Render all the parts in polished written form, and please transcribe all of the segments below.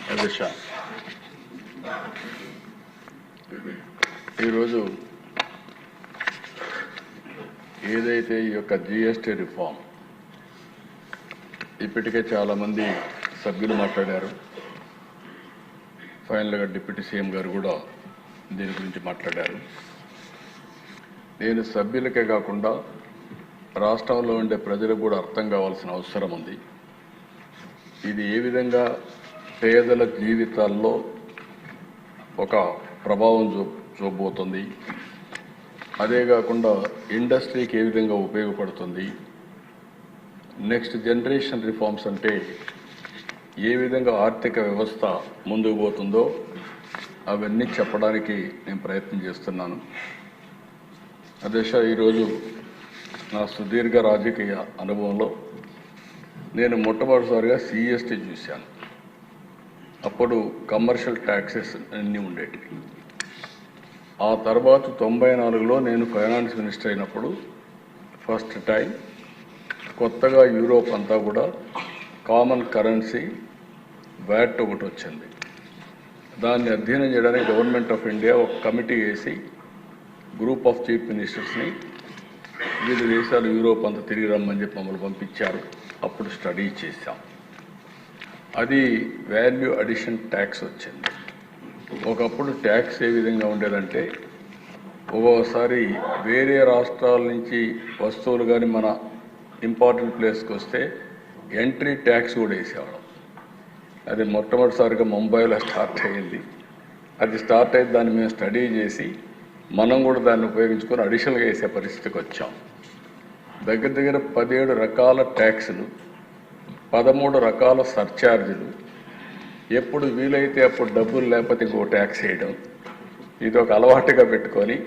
దిశ ఈరోజు ఏదైతే ఈ యొక్క జిఎస్టీ రిఫార్మ్ ఇప్పటికే చాలామంది సభ్యులు మాట్లాడారు. ఫైనల్గా డిప్యూటీ సీఎం గారు కూడా దీని గురించి మాట్లాడారు. నేను సభ్యులకే కాకుండా రాష్ట్రంలో ఉండే ప్రజలకు కూడా అర్థం కావాల్సిన అవసరం ఉంది. ఇది ఏ విధంగా పేదల జీవితాల్లో ఒక ప్రభావం చూపబోతుంది, అదే కాకుండా ఇండస్ట్రీకి ఏ విధంగా ఉపయోగపడుతుంది, నెక్స్ట్ జనరేషన్ రిఫార్మ్స్ అంటే ఏ విధంగా ఆర్థిక వ్యవస్థ ముందుకు పోతుందో అవన్నీ చెప్పడానికి నేను ప్రయత్నం చేస్తున్నాను. అదేశ ఈరోజు నా సుదీర్ఘ రాజకీయ అనుభవంలో నేను మొట్టమొదటిసారిగా సిఎస్టీ చూశాను. అప్పుడు కమర్షియల్ ట్యాక్సెస్ అన్నీ ఉండేటివి. ఆ తర్వాత 94లో నేను ఫైనాన్స్ మినిస్టర్ అయినప్పుడు ఫస్ట్ టైం కొత్తగా యూరోప్ అంతా కూడా కామన్ కరెన్సీ వ్యాట్ ఒకటి వచ్చింది. దాన్ని అధ్యయనం చేయడానికి గవర్నమెంట్ ఆఫ్ ఇండియా ఒక కమిటీ వేసి గ్రూప్ ఆఫ్ చీఫ్ మినిస్టర్స్ని వివిధ దేశాలు యూరోప్ అంతా తిరిగి రమ్మని చెప్పి మమ్మల్ని పంపించారు. అప్పుడు స్టడీ చేశాం. అది వాల్యూ అడిషన్ ట్యాక్స్ వచ్చింది. ఒకప్పుడు ట్యాక్స్ ఏ విధంగా ఉండేదంటే ఒక్కోసారి వేరే రాష్ట్రాల నుంచి వస్తువులు కానీ మన ఇంపార్టెంట్ ప్లేస్కి వస్తే ఎంట్రీ ట్యాక్స్ కూడా వేసేవాళ్ళం. అది మొట్టమొదటిసారిగా ముంబైలో స్టార్ట్ అయ్యింది. అది స్టార్ట్ అయితే దాన్ని మేము స్టడీ చేసి మనం కూడా దాన్ని ఉపయోగించుకొని అడిషనల్గా వేసే పరిస్థితికి వచ్చాం. దగ్గర దగ్గర 17 రకాల ట్యాక్సులు, 13 రకాల సర్ఛార్జీలు, ఎప్పుడు వీలైతే అప్పుడు డబ్బులు లేకపోతే ఇంకో ట్యాక్స్ వేయడం, ఇది ఒక అలవాటుగా పెట్టుకొని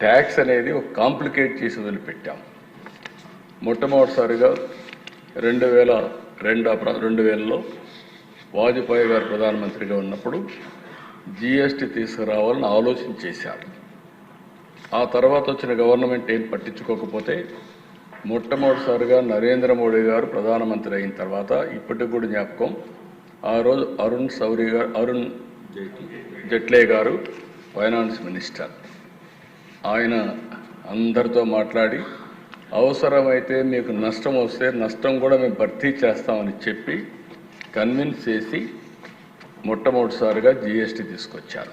ట్యాక్స్ అనేది ఒక కాంప్లికేట్ చేసి వదిలిపెట్టాం. మొట్టమొదటిసారిగా 2002లో వాజ్పేయి గారు ప్రధానమంత్రిగా ఉన్నప్పుడు జిఎస్టీ తీసుకురావాలని ఆలోచన చేశారు. ఆ తర్వాత వచ్చిన గవర్నమెంట్ ఏం పట్టించుకోకపోతే మొట్టమొదటిసారిగా నరేంద్ర మోడీ గారు ప్రధానమంత్రి అయిన తర్వాత ఇప్పటికి కూడా జ్ఞాపకం, ఆ రోజు అరుణ్ జైట్లీ గారు ఫైనాన్స్ మినిస్టర్. ఆయన అందరితో మాట్లాడి అవసరమైతే మీకు నష్టం వస్తే నష్టం కూడా మేము భర్తీ చేస్తామని చెప్పి కన్విన్స్ చేసి మొట్టమొదటిసారిగా జిఎస్టీ తీసుకొచ్చారు.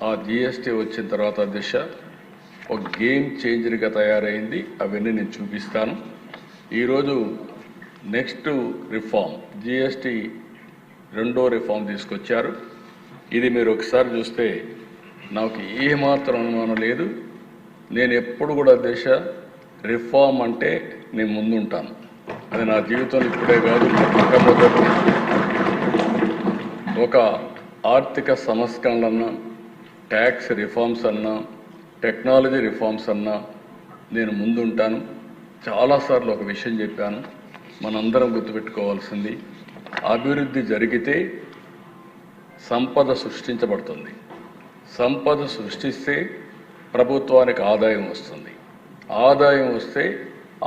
ఆ జిఎస్టీ వచ్చిన తర్వాత దిశ ఒక గేమ్ చేంజర్గా తయారైంది. అవన్నీ నేను చూపిస్తాను. ఈరోజు నెక్స్ట్ రిఫార్మ్ జిఎస్టీ 2వ రిఫార్మ్ తీసుకొచ్చారు. ఇది మీరు ఒకసారి చూస్తే నాకు ఏమాత్రం అనుమానం లేదు. నేను ఎప్పుడు కూడా దిశ రిఫార్మ్ అంటే నేను ముందుంటాను. అది నా జీవితంలో ఇప్పుడే కాదు, మొట్టమొదటి ఒక ఆర్థిక సంస్కరణలన్నా, ట్యాక్స్ రిఫార్మ్స్ అన్నా, టెక్నాలజీ రిఫార్మ్స్ అన్నా నేను ముందుంటాను. చాలాసార్లు ఒక విషయం చెప్పాను, మనందరం గుర్తుపెట్టుకోవాల్సింది అభివృద్ధి జరిగితే సంపద సృష్టించబడుతుంది. సంపద సృష్టిస్తే ప్రభుత్వానికి ఆదాయం వస్తుంది. ఆదాయం వస్తే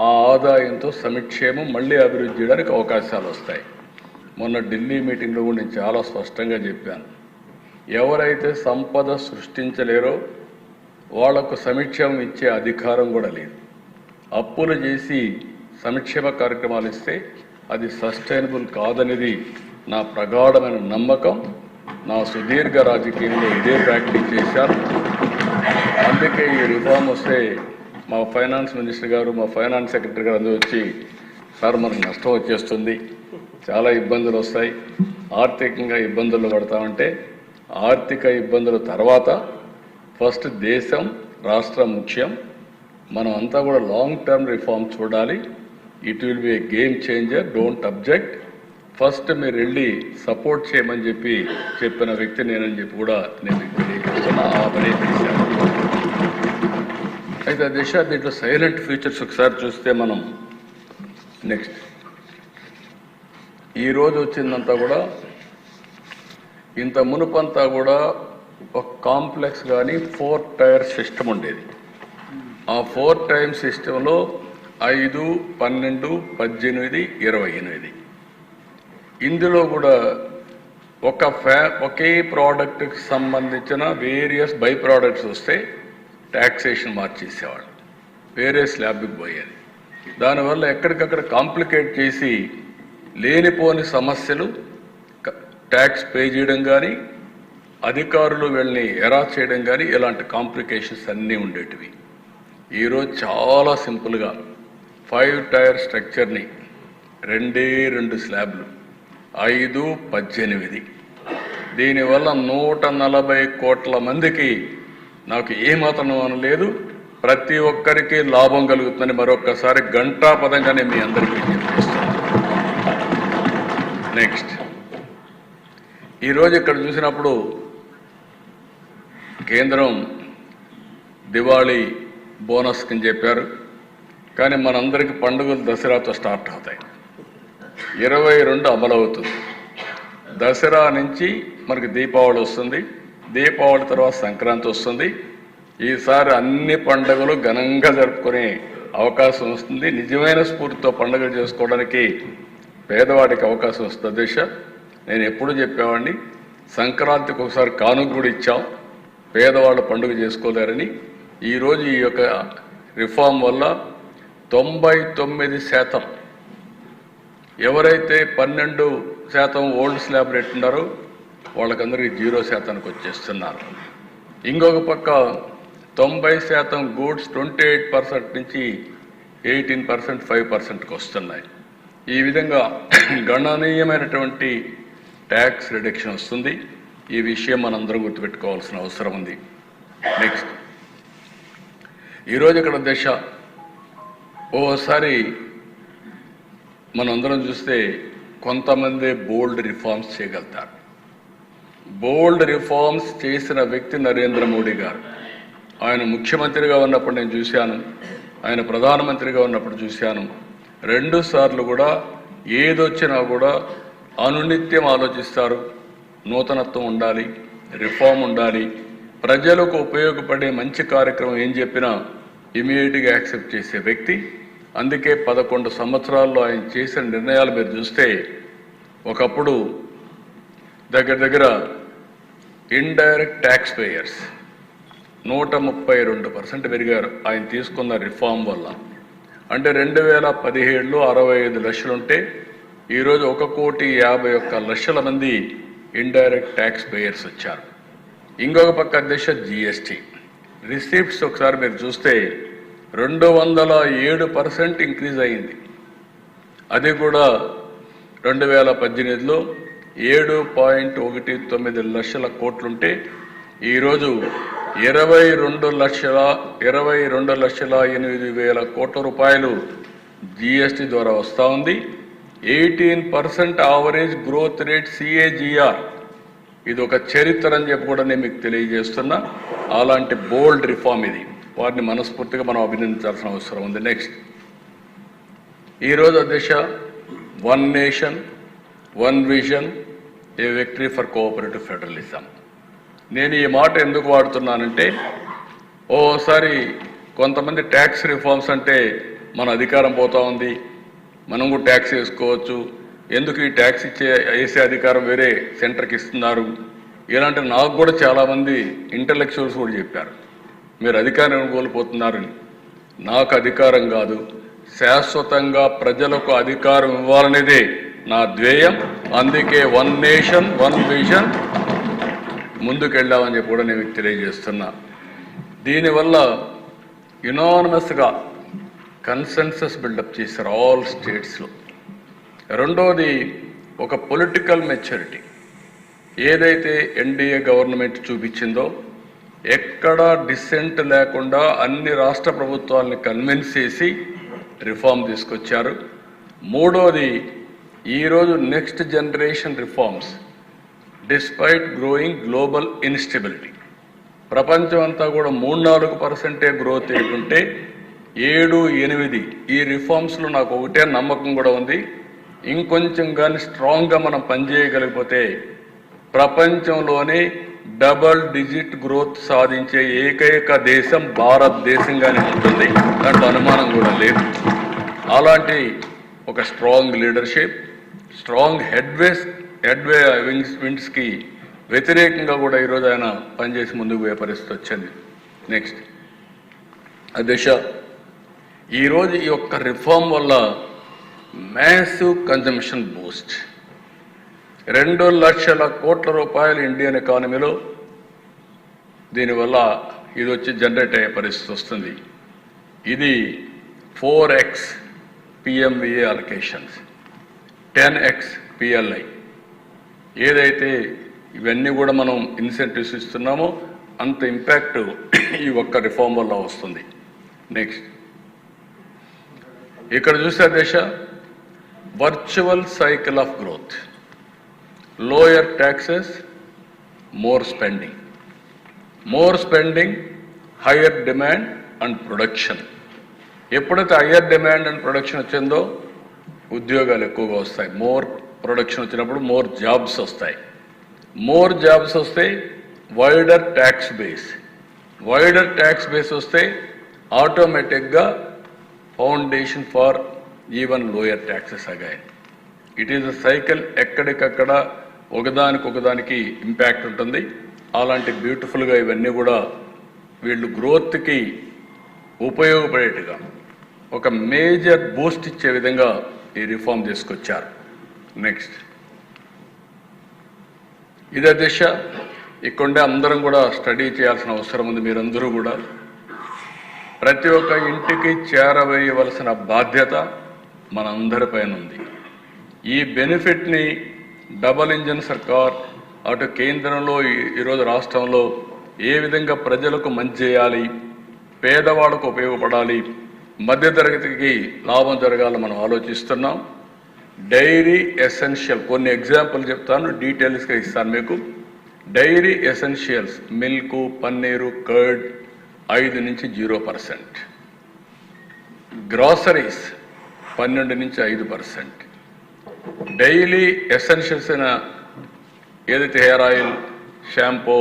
ఆ ఆదాయంతో సంక్షేమం మళ్ళీ అభివృద్ధి చేయడానికి అవకాశాలు వస్తాయి. మొన్న ఢిల్లీ మీటింగ్లో కూడా నేను చాలా స్పష్టంగా చెప్పాను, ఎవరైతే సంపద సృష్టించలేరో వాళ్లకు సంక్షేమం ఇచ్చే అధికారం కూడా లేదు. అప్పులు చేసి సంక్షేమ కార్యక్రమాలు ఇస్తే అది సస్టైనబుల్ కాదనేది నా ప్రగాఢమైన నమ్మకం. నా సుదీర్ఘ రాజకీయంలో ఇదే ప్రాక్టీస్ చేశాను. అందుకే ఈ రిఫార్మ్ వస్తే మా ఫైనాన్స్ మినిస్టర్ గారు, మా ఫైనాన్స్ సెక్రటరీ గారు అందరూ వచ్చి, సార్ మనకు నష్టం వచ్చేస్తుంది, చాలా ఇబ్బందులు వస్తాయి, ఆర్థికంగా ఇబ్బందులు పడతామంటే ఆర్థిక ఇబ్బందుల తర్వాత ఫస్ట్ దేశం రాష్ట్రం ముఖ్యం. మనం అంతా కూడా లాంగ్ టర్మ్ రిఫార్మ్ చూడాలి. It will be A game changer, don't object. First మీరు వెళ్ళి సపోర్ట్ చేయమని చెప్పిన వ్యక్తి నేనని చెప్పి కూడా నేను తెలియజేస్తున్నా. ఆ పని చేశాను. అయితే దిశ దీంట్లో సైలెంట్ ఫ్యూచర్స్ ఒకసారి చూస్తే మనం నెక్స్ట్ ఈరోజు వచ్చిందంతా కూడా ఇంత మునుపంతా కూడా ఒక కాంప్లెక్స్ కానీ 4 టైర్ సిస్టమ్ ఉండేది. ఆ 4 టైర్ సిస్టంలో 5, 12, 18, 28 ఇందులో కూడా ఒకే ప్రోడక్ట్కి సంబంధించిన వేరియస్ బై ప్రోడక్ట్స్ వస్తే ట్యాక్సేషన్ మార్చేసేవాళ్ళు, వేరే స్లాబ్కి పోయేది. దానివల్ల ఎక్కడికక్కడ కాంప్లికేట్ చేసి లేనిపోని సమస్యలు ట్యాక్స్ పే చేయడం కానీ, అధికారులు వీళ్ళని ఎరాస్ చేయడం కానీ, ఇలాంటి కాంప్లికేషన్స్ అన్నీ ఉండేటివి. ఈరోజు చాలా సింపుల్గా 5 టైర్ స్ట్రక్చర్ని 2 స్లాబ్లు 5, 18. దీనివల్ల 140 కోట్ల మందికి నాకు ఏమాత్రం అనలేదు, ప్రతి ఒక్కరికి లాభం కలుగుతుందని మరొకసారి ఘంటాపదంగానే మీ అందరికీ చెప్పేస్తాను. నెక్స్ట్, ఈరోజు ఇక్కడ చూసినప్పుడు కేంద్రం దివాళీ బోనస్ కింద చెప్పారు, కానీ మనందరికీ పండుగలు దసరాతో స్టార్ట్ అవుతాయి. 22 అమలవుతుంది. దసరా నుంచి మనకి దీపావళి వస్తుంది, దీపావళి తర్వాత సంక్రాంతి వస్తుంది. ఈసారి అన్ని పండుగలు ఘనంగా జరుపుకునే అవకాశం వస్తుంది. నిజమైన స్ఫూర్తితో పండుగలు చేసుకోవడానికి పేదవాడికి అవకాశం వస్తుంది. దిశ నేను ఎప్పుడు చెప్పేవాడిని, సంక్రాంతికి ఒకసారి కానుక కూడా ఇచ్చాం, పేదవాళ్ళు పండుగ చేసుకోలేరని. ఈరోజు ఈ యొక్క రిఫార్మ్ వల్ల 99% ఎవరైతే 12% ఓల్డ్ స్లాబ్ రేట్ ఉన్నారో వాళ్ళకందరికీ 0%కి వచ్చేస్తున్నారు. ఇంకొక పక్క 90% గూడ్స్ 28% నుంచి 18%, 5%కి వస్తున్నాయి. ఈ విధంగా గణనీయమైనటువంటి ట్యాక్స్ రిడక్షన్ వస్తుంది. ఈ విషయం మనందరం గుర్తుపెట్టుకోవాల్సిన అవసరం ఉంది. నెక్స్ట్, ఈరోజు ఇక్కడ దశ ఓసారి మనందరం చూస్తే కొంతమంది బోల్డ్ రిఫార్మ్స్ చేయగలుగుతారు. బోల్డ్ రిఫార్మ్స్ చేసిన వ్యక్తి నరేంద్ర మోడీ గారు. ఆయన ముఖ్యమంత్రిగా ఉన్నప్పుడు నేను చూశాను, ఆయన ప్రధానమంత్రిగా ఉన్నప్పుడు చూశాను. 2 సార్లు కూడా ఏదొచ్చినా కూడా అనునిత్యం ఆలోచిస్తారు. నూతనత్వం ఉండాలి, రిఫార్మ్ ఉండాలి, ప్రజలకు ఉపయోగపడే మంచి కార్యక్రమం ఏం చెప్పినా ఇమీడియట్గా యాక్సెప్ట్ చేసే వ్యక్తి. అందుకే 11 సంవత్సరాల్లో ఆయన చేసిన నిర్ణయాలు మీరు చూస్తే, ఒకప్పుడు దగ్గర ఇండైరెక్ట్ ట్యాక్స్ పేయర్స్ 132% పెరిగారు ఆయన తీసుకున్న రిఫార్మ్ వల్ల. అంటే 2017లో 65 లక్షలుంటే ఈరోజు 1,51,00,000 మంది ఇండైరెక్ట్ ట్యాక్స్ పేయర్స్ వచ్చారు. ఇంకొక పక్క అధ్యక్ష జిఎస్టీ రిసీప్ట్స్ ఒకసారి మీరు చూస్తే 207% ఇంక్రీజ్ అయింది. అది కూడా 2018లో 7.19 లక్షల కోట్లుంటే ఈరోజు 22,08,000 కోట్ల రూపాయలు జిఎస్టీ ద్వారా వస్తూ ఉంది. 18% యావరేజ్ గ్రోత్ రేట్ సిఏజిఆర్. ఇది ఒక చరిత్ర అని చెప్పి కూడా నేను మీకు తెలియజేస్తున్నా. అలాంటి బోల్డ్ రిఫార్మ్ ఇది. వారిని మనస్ఫూర్తిగా మనం అభినందించాల్సిన అవసరం ఉంది. నెక్స్ట్, ఈరోజు అధ్యక్ష, 1 nation 1 vision, A victory for cooperative federalism. నేను ఈ మాట ఎందుకు వాడుతున్నానంటే, ఓసారి కొంతమంది ట్యాక్స్ రిఫార్మ్స్ అంటే మన అధికారం పోతా ఉంది, మనం కూడా ట్యాక్స్ వేసుకోవచ్చు, ఎందుకు ఈ ట్యాక్స్ వేసే అధికారం వేరే సెంటర్కి ఇస్తున్నారు, ఇలాంటి నాకు కూడా చాలామంది ఇంటలెక్చువల్స్ కూడా చెప్పారు, మీరు అధికారం కోల్పోతున్నారని. నాకు అధికారం కాదు, శాశ్వతంగా ప్రజలకు అధికారం ఇవ్వాలనేదే నా ధ్యేయం. అందుకే 1 నేషన్ 1 విజన్ ముందుకెళ్ళామని చెప్పి కూడా నేను తెలియజేస్తున్నా. దీనివల్ల యునానిమస్గా కన్సెన్సస్ బిల్డప్ చేశారు ఆల్ స్టేట్స్లో. రెండోది, ఒక పొలిటికల్ మెచ్యూరిటీ ఏదైతే ఎన్డీఏ గవర్నమెంట్ చూపించిందో, ఎక్కడా డిసెంట్ లేకుండా అన్ని రాష్ట్ర ప్రభుత్వాలని కన్విన్స్ చేసి రిఫార్మ్ తీసుకొచ్చారు. మూడోది, ఈరోజు next generation reforms despite growing global instability, ప్రపంచం అంతా కూడా 3-4% గ్రోత్ ఏంటంటే 7-8 ఈ రిఫార్మ్స్లో నాకు ఒకటే నమ్మకం కూడా ఉంది. ఇంకొంచెం కానీ స్ట్రాంగ్గా మనం పనిచేయగలిగిపోతే ప్రపంచంలోనే డబల్ డిజిట్ గ్రోత్ సాధించే ఏకైక దేశం భారతదేశంగానే ఉంటుంది, దాంట్లో అనుమానం కూడా లేదు. అలాంటి ఒక స్ట్రాంగ్ లీడర్షిప్, స్ట్రాంగ్ హెడ్వే విండ్స్కి వ్యతిరేకంగా కూడా ఈరోజు ఆయన పనిచేసి ముందుకు పోయే పరిస్థితి వచ్చింది. నెక్స్ట్ అధ్యక్ష, ఈరోజు ఈ యొక్క రిఫార్మ్ వల్ల మ్యాసివ్ కన్జంప్షన్ బూస్ట్ 2 లక్షల కోట్ల రూపాయలు ఇండియన్ ఎకానమీలో దీనివల్ల ఇది వచ్చి జనరేట్ అయ్యే పరిస్థితి వస్తుంది. ఇది 4x PMVA allocations, 10x PLI, ఏదైతే ఇవన్నీ కూడా మనం ఇన్సెంటివ్స్ ఇస్తున్నామో అంత ఇంపాక్ట్ ఈ ఒక్క రిఫార్మ్ వల్ల వస్తుంది. నెక్స్ట్ ఇక్కడ చూస్తే దేశ virtual cycle of growth, lower taxes, more spending, higher demand and production. ఎప్పుడైతే హయ్యర్ డిమాండ్ అండ్ ప్రొడక్షన్ వచ్చిందో ఉద్యోగాలు ఎక్కువగా వస్తాయి. మోర్ ప్రొడక్షన్ వచ్చినప్పుడు మోర్ జాబ్స్ వస్తాయి. మోర్ జాబ్స్ వస్తే వైడర్ ట్యాక్స్ బేస్ వస్తే ఆటోమేటిక్గా foundation for even lower taxes again. It is a cycle, ఎక్కడికక్కడ ఒకదానికి ఇంపాక్ట్ ఉంటుంది. అలాంటి బ్యూటిఫుల్గా ఇవన్నీ కూడా వీళ్ళు గ్రోత్కి ఉపయోగపడేట్టుగా ఒక మేజర్ బూస్ట్ ఇచ్చే విధంగా ఈ రిఫార్మ్ తీసుకొచ్చారు. నెక్స్ట్ ఇదే దిశ ఇక్కడే అందరం కూడా స్టడీ చేయాల్సిన అవసరం ఉంది. మీరందరూ కూడా ప్రతి ఒక్క ఇంటికి చేరవేయవలసిన బాధ్యత మనందరిపైన ఉంది. ఈ బెనిఫిట్ని డబల్ ఇంజన్ సర్కార్ అటు కేంద్రంలో ఈరోజు రాష్ట్రంలో ఏ విధంగా ప్రజలకు మంచి చేయాలి, పేదవాళ్ళకు ఉపయోగపడాలి, మధ్యతరగతికి లాభం జరగాలని మనం ఆలోచిస్తున్నాం. డైరీ ఎసెన్షియల్ కొన్ని ఎగ్జాంపుల్ చెప్తాను, డీటెయిల్స్గా ఇస్తాను మీకు. Dairy essentials milk, paneer, curd 5 నుంచి 0%, గ్రాసరీస్ 12 నుంచి 5%, డైలీ ఎసెన్షియల్స్ అయిన ఏదైతే హెయిర్ ఆయిల్, షాంపూ,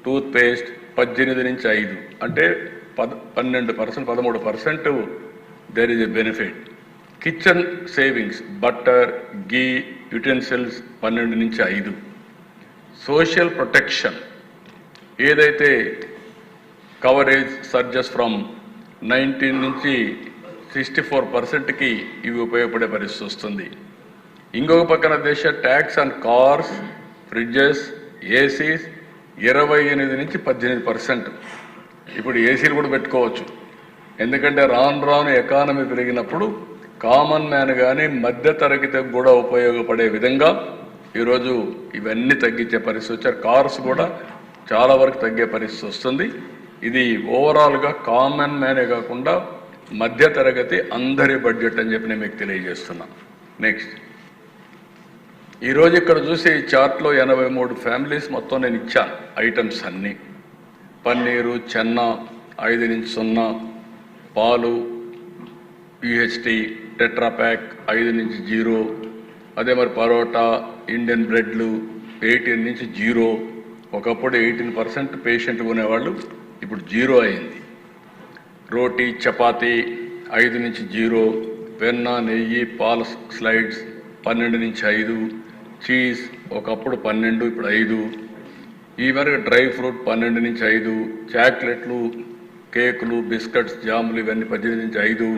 టూత్పేస్ట్ 18 నుంచి 5, అంటే 12%, 13% there is a benefit. Kitchen savings, butter, ghee, utensils 12 నుంచి 5. సోషల్ ప్రొటెక్షన్ ఏదైతే కవరేజ్ సర్జెస్ ఫ్రమ్ 19 నుంచి 64%కి ఇవి ఉపయోగపడే పరిస్థితి వస్తుంది. ఇంకొక పక్కన దేశ tax on cars, fridges, ACs 28 నుంచి 18%. ఇప్పుడు ఏసీలు కూడా పెట్టుకోవచ్చు, ఎందుకంటే రాను ఎకానమీ పెరిగినప్పుడు కామన్ మ్యాన్ కానీ మధ్యతరగతికి కూడా ఉపయోగపడే విధంగా ఈరోజు ఇవన్నీ తగ్గించే పరిస్థితి వచ్చారు. కార్స్ కూడా చాలా వరకు తగ్గే పరిస్థితి వస్తుంది. ఇది ఓవరాల్గా కామన్ మ్యానే కాకుండా మధ్యతరగతి అందరి బడ్జెట్ అని చెప్పి నేను మీకు తెలియజేస్తున్నాను. నెక్స్ట్ ఈరోజు ఇక్కడ చూసే ఈ చార్ట్లో 83 ఫ్యామిలీస్ మొత్తం నేను ఇచ్చాను ఐటమ్స్ అన్నీ. పన్నీరు, చెన్న 5 నుంచి 0, పాలు, UHT, టెట్రాప్యాక్ 5 నుంచి 0, అదే మరి పరోటా, ఇండియన్ బ్రెడ్లు 18 నుంచి 0. ఒకప్పుడు 18% పేషెంట్ కొనేవాళ్ళు, ఇప్పుడు 0 అయింది. రోటీ, చపాతీ 5 నుంచి 0, వెన్న, నెయ్యి, పాల స్లైడ్స్ 12 నుంచి 5, చీజ్ ఒకప్పుడు 12, ఇప్పుడు 5. ఈ వరకు డ్రై ఫ్రూట్ 12 నుంచి 5, చాక్లెట్లు, కేకులు, బిస్కెట్స్, జాములు ఇవన్నీ 18 నుంచి 5.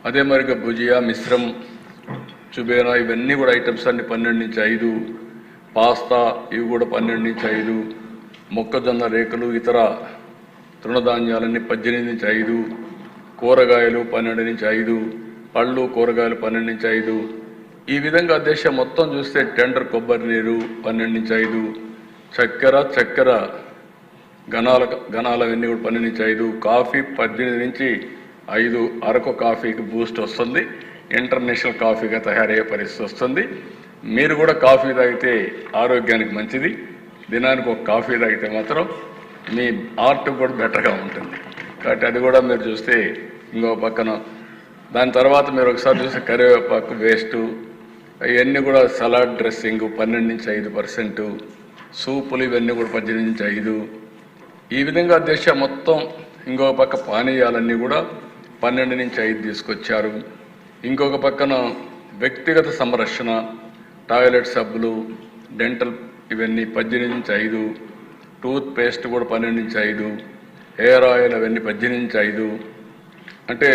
అదే మరిగా భుజియా, మిశ్రం, చుబేరా ఇవన్నీ కూడా ఐటమ్స్ అన్ని 12 నుంచి 5. పాస్తా ఇవి కూడా 12 నుంచి 5. మొక్కజొన్న రేకులు, ఇతర తృణధాన్యాలన్నీ 18 నుంచి 5. కూరగాయలు 12 నుంచి 5. పళ్ళు, కూరగాయలు 12 నుంచి 5. ఈ విధంగా దేశం మొత్తం చూస్తే టెండర్ కొబ్బరి నీరు 12 నుంచి 5. చక్కెర గణాలవన్నీ కూడా 12 నుంచి 5. కాఫీ 18 నుంచి 5. అరకు కాఫీకి బూస్ట్ వస్తుంది, ఇంటర్నేషనల్ కాఫీగా తయారయ్యే పరిస్థితి వస్తుంది. మీరు కూడా కాఫీ తాగితే ఆరోగ్యానికి మంచిది. దినానికి ఒక కాఫీ తాగితే మాత్రం మీ ఆర్ట్ కూడా బెటర్గా ఉంటుంది. కాబట్టి అది కూడా మీరు చూస్తే ఇంకో పక్కన దాని తర్వాత మీరు ఒకసారి చూస్తే కరివేపాకు వేస్ట్ ఇవన్నీ కూడా సలాడ్ డ్రెస్సింగ్ 12 నుంచి 5%, సూపులు ఇవన్నీ కూడా 18 నుంచి 5. ఈ విధంగా దేశం మొత్తం ఇంకొక పక్క పానీయాలన్నీ కూడా 12 నుంచి 5 తీసుకొచ్చారు. ఇంకొక పక్కన వ్యక్తిగత సంరక్షణ టాయిలెట్ సబ్బులు, డెంటల్ ఇవన్నీ 18 నుంచి 5, టూత్ పేస్ట్ కూడా 12 నుంచి 5, హెయిర్ ఆయిల్ అవన్నీ 18 నుంచి 5. అంటే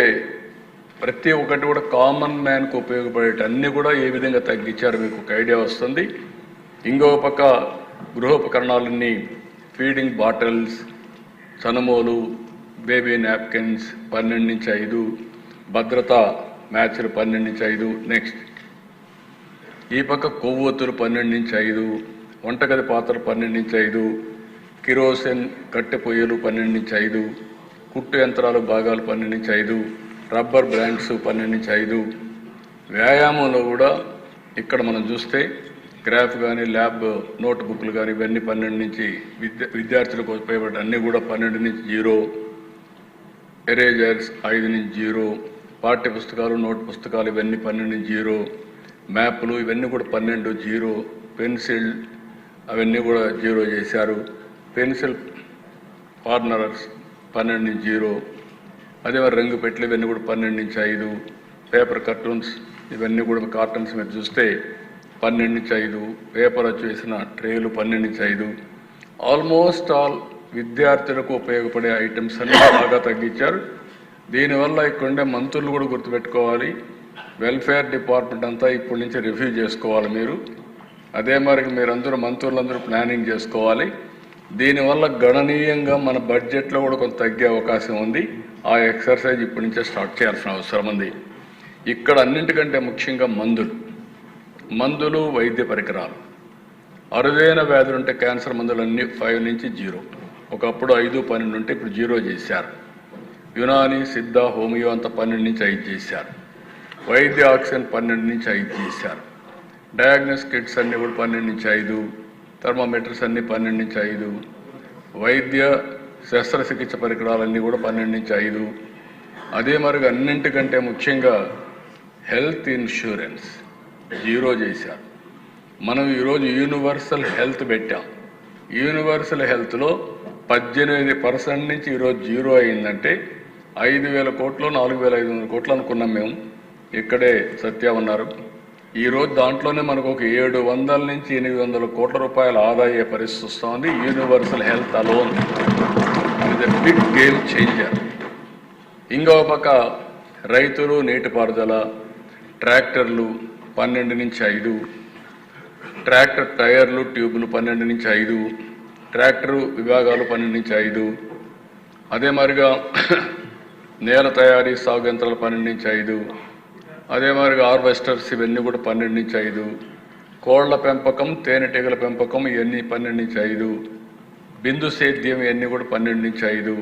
ప్రతి ఒక్కటి కూడా కామన్ మ్యాన్కు ఉపయోగపడేట అన్నీ కూడా ఏ విధంగా తగ్గించారు మీకు ఒక ఐడియా వస్తుంది. ఇంకో పక్క గృహోపకరణాలన్నీ ఫీడింగ్ బాటిల్స్, చనుమోలు, బేబీ నాప్కిన్స్ 12 నుంచి 5, భద్రతా మ్యాచ్లు 12 నుంచి 5. నెక్స్ట్ ఈ పక్క కొవ్వొత్తులు 12 నుంచి 5, వంటగది పాత్రలు 12 నుంచి 5, కిరోసిన్ కట్టె పొయ్యలు 12 నుంచి 5, కుట్టు యంత్రాలు భాగాలు 12 నుంచి 5, రబ్బర్ బ్రాండ్స్ 12 నుంచి 5. వ్యాయామంలో కూడా ఇక్కడ మనం చూస్తే గ్రాఫ్ కానీ ల్యాబ్ నోట్బుక్లు కానీ ఇవన్నీ 12 నుంచి విద్యార్థులకు ఉపయోగపడే అన్నీ కూడా 12 నుంచి 0, ఎరేజర్స్ 5 నుంచి 0, పాఠ్య పుస్తకాలు నోట్ పుస్తకాలు ఇవన్నీ 12 నుంచి 0, మ్యాప్లు ఇవన్నీ కూడా 12 0, పెన్సిల్ అవన్నీ కూడా 0 చేశారు, పెన్సిల్ కార్నర్స్ 12 నుంచి 0, అదే మరి రంగు పెట్టెలు ఇవన్నీ కూడా 12 నుంచి 5, పేపర్ కార్టూన్స్ ఇవన్నీ కూడా కార్టన్స్ మీరు చూస్తే 12 నుంచి 5, పేపర్ వచ్చి వేసిన ట్రేలు 12 నుంచి 5. ఆల్మోస్ట్ ఆల్ విద్యార్థులకు ఉపయోగపడే ఐటమ్స్ అన్ని బాగా తగ్గించారు. దీనివల్ల ఇక్కడుండే మంత్రులు కూడా గుర్తుపెట్టుకోవాలి, వెల్ఫేర్ డిపార్ట్మెంట్ అంతా ఇప్పటి నుంచి రివ్యూ చేసుకోవాలి మీరు. అదే మరి మీరందరూ మంత్రులందరూ ప్లానింగ్ చేసుకోవాలి. దీనివల్ల గణనీయంగా మన బడ్జెట్లో కూడా కొంత తగ్గే అవకాశం ఉంది. ఆ ఎక్సర్సైజ్ ఇప్పటి నుంచే స్టార్ట్ చేయాల్సిన అవసరం ఉంది. ఇక్కడ అన్నింటికంటే ముఖ్యంగా మందులు, వైద్య పరికరాలు. అరుదైన వ్యాధులు ఉంటే క్యాన్సర్ మందులన్నీ 5 నుంచి 0, ఒకప్పుడు 5, 12 ఉంటే ఇప్పుడు 0 చేశారు. యునాని, సిద్ధ, హోమియో అంతా 12 నుంచి 5 చేశారు. వైద్య ఆక్సిజన్ 12 నుంచి 5 చేశారు. డయాగ్నోస్ కిట్స్ అన్నీ కూడా 12 నుంచి 5, థర్మోమీటర్స్ అన్నీ 12 నుంచి 5, వైద్య శస్త్రచికిత్స పరికరాలన్నీ కూడా 12 నుంచి 5. అదే మరి అన్నింటికంటే ముఖ్యంగా హెల్త్ ఇన్సూరెన్స్ 0 చేశారు. మనం ఈరోజు యూనివర్సల్ హెల్త్ పెట్టాం. యూనివర్సల్ హెల్త్లో 18% నుంచి ఈరోజు 0 అయిందంటే 5,000 కోట్లు 4,500 కోట్లు అనుకున్నాం మేము. ఇక్కడే సత్య ఉన్నారు. ఈరోజు దాంట్లోనే మనకు ఒక 700 నుంచి 800 కోట్ల రూపాయల ఆదాయ పరిస్థితి వస్తుంది. Universal health alone is a big game changer. ఇంకో పక్క రైతులు, నీటిపారుదల, ట్రాక్టర్లు 12 నుంచి 5, ట్రాక్టర్ టైర్లు, ట్యూబులు 12 నుంచి 5, ట్రాక్టరు విభాగాలు 12 నుంచి 5. అదే మరిగా నేల తయారీ, సాగు యంత్రాలు 12 నుంచి 5. అదే మరిగా హార్వెస్టర్స్ ఇవన్నీ కూడా 12 నుంచి 5. కోళ్ల పెంపకం, తేనెటీగల పెంపకం ఇవన్నీ 12 నుంచి 5. బిందు సేద్యం ఇవన్నీ కూడా 12 నుంచి 5.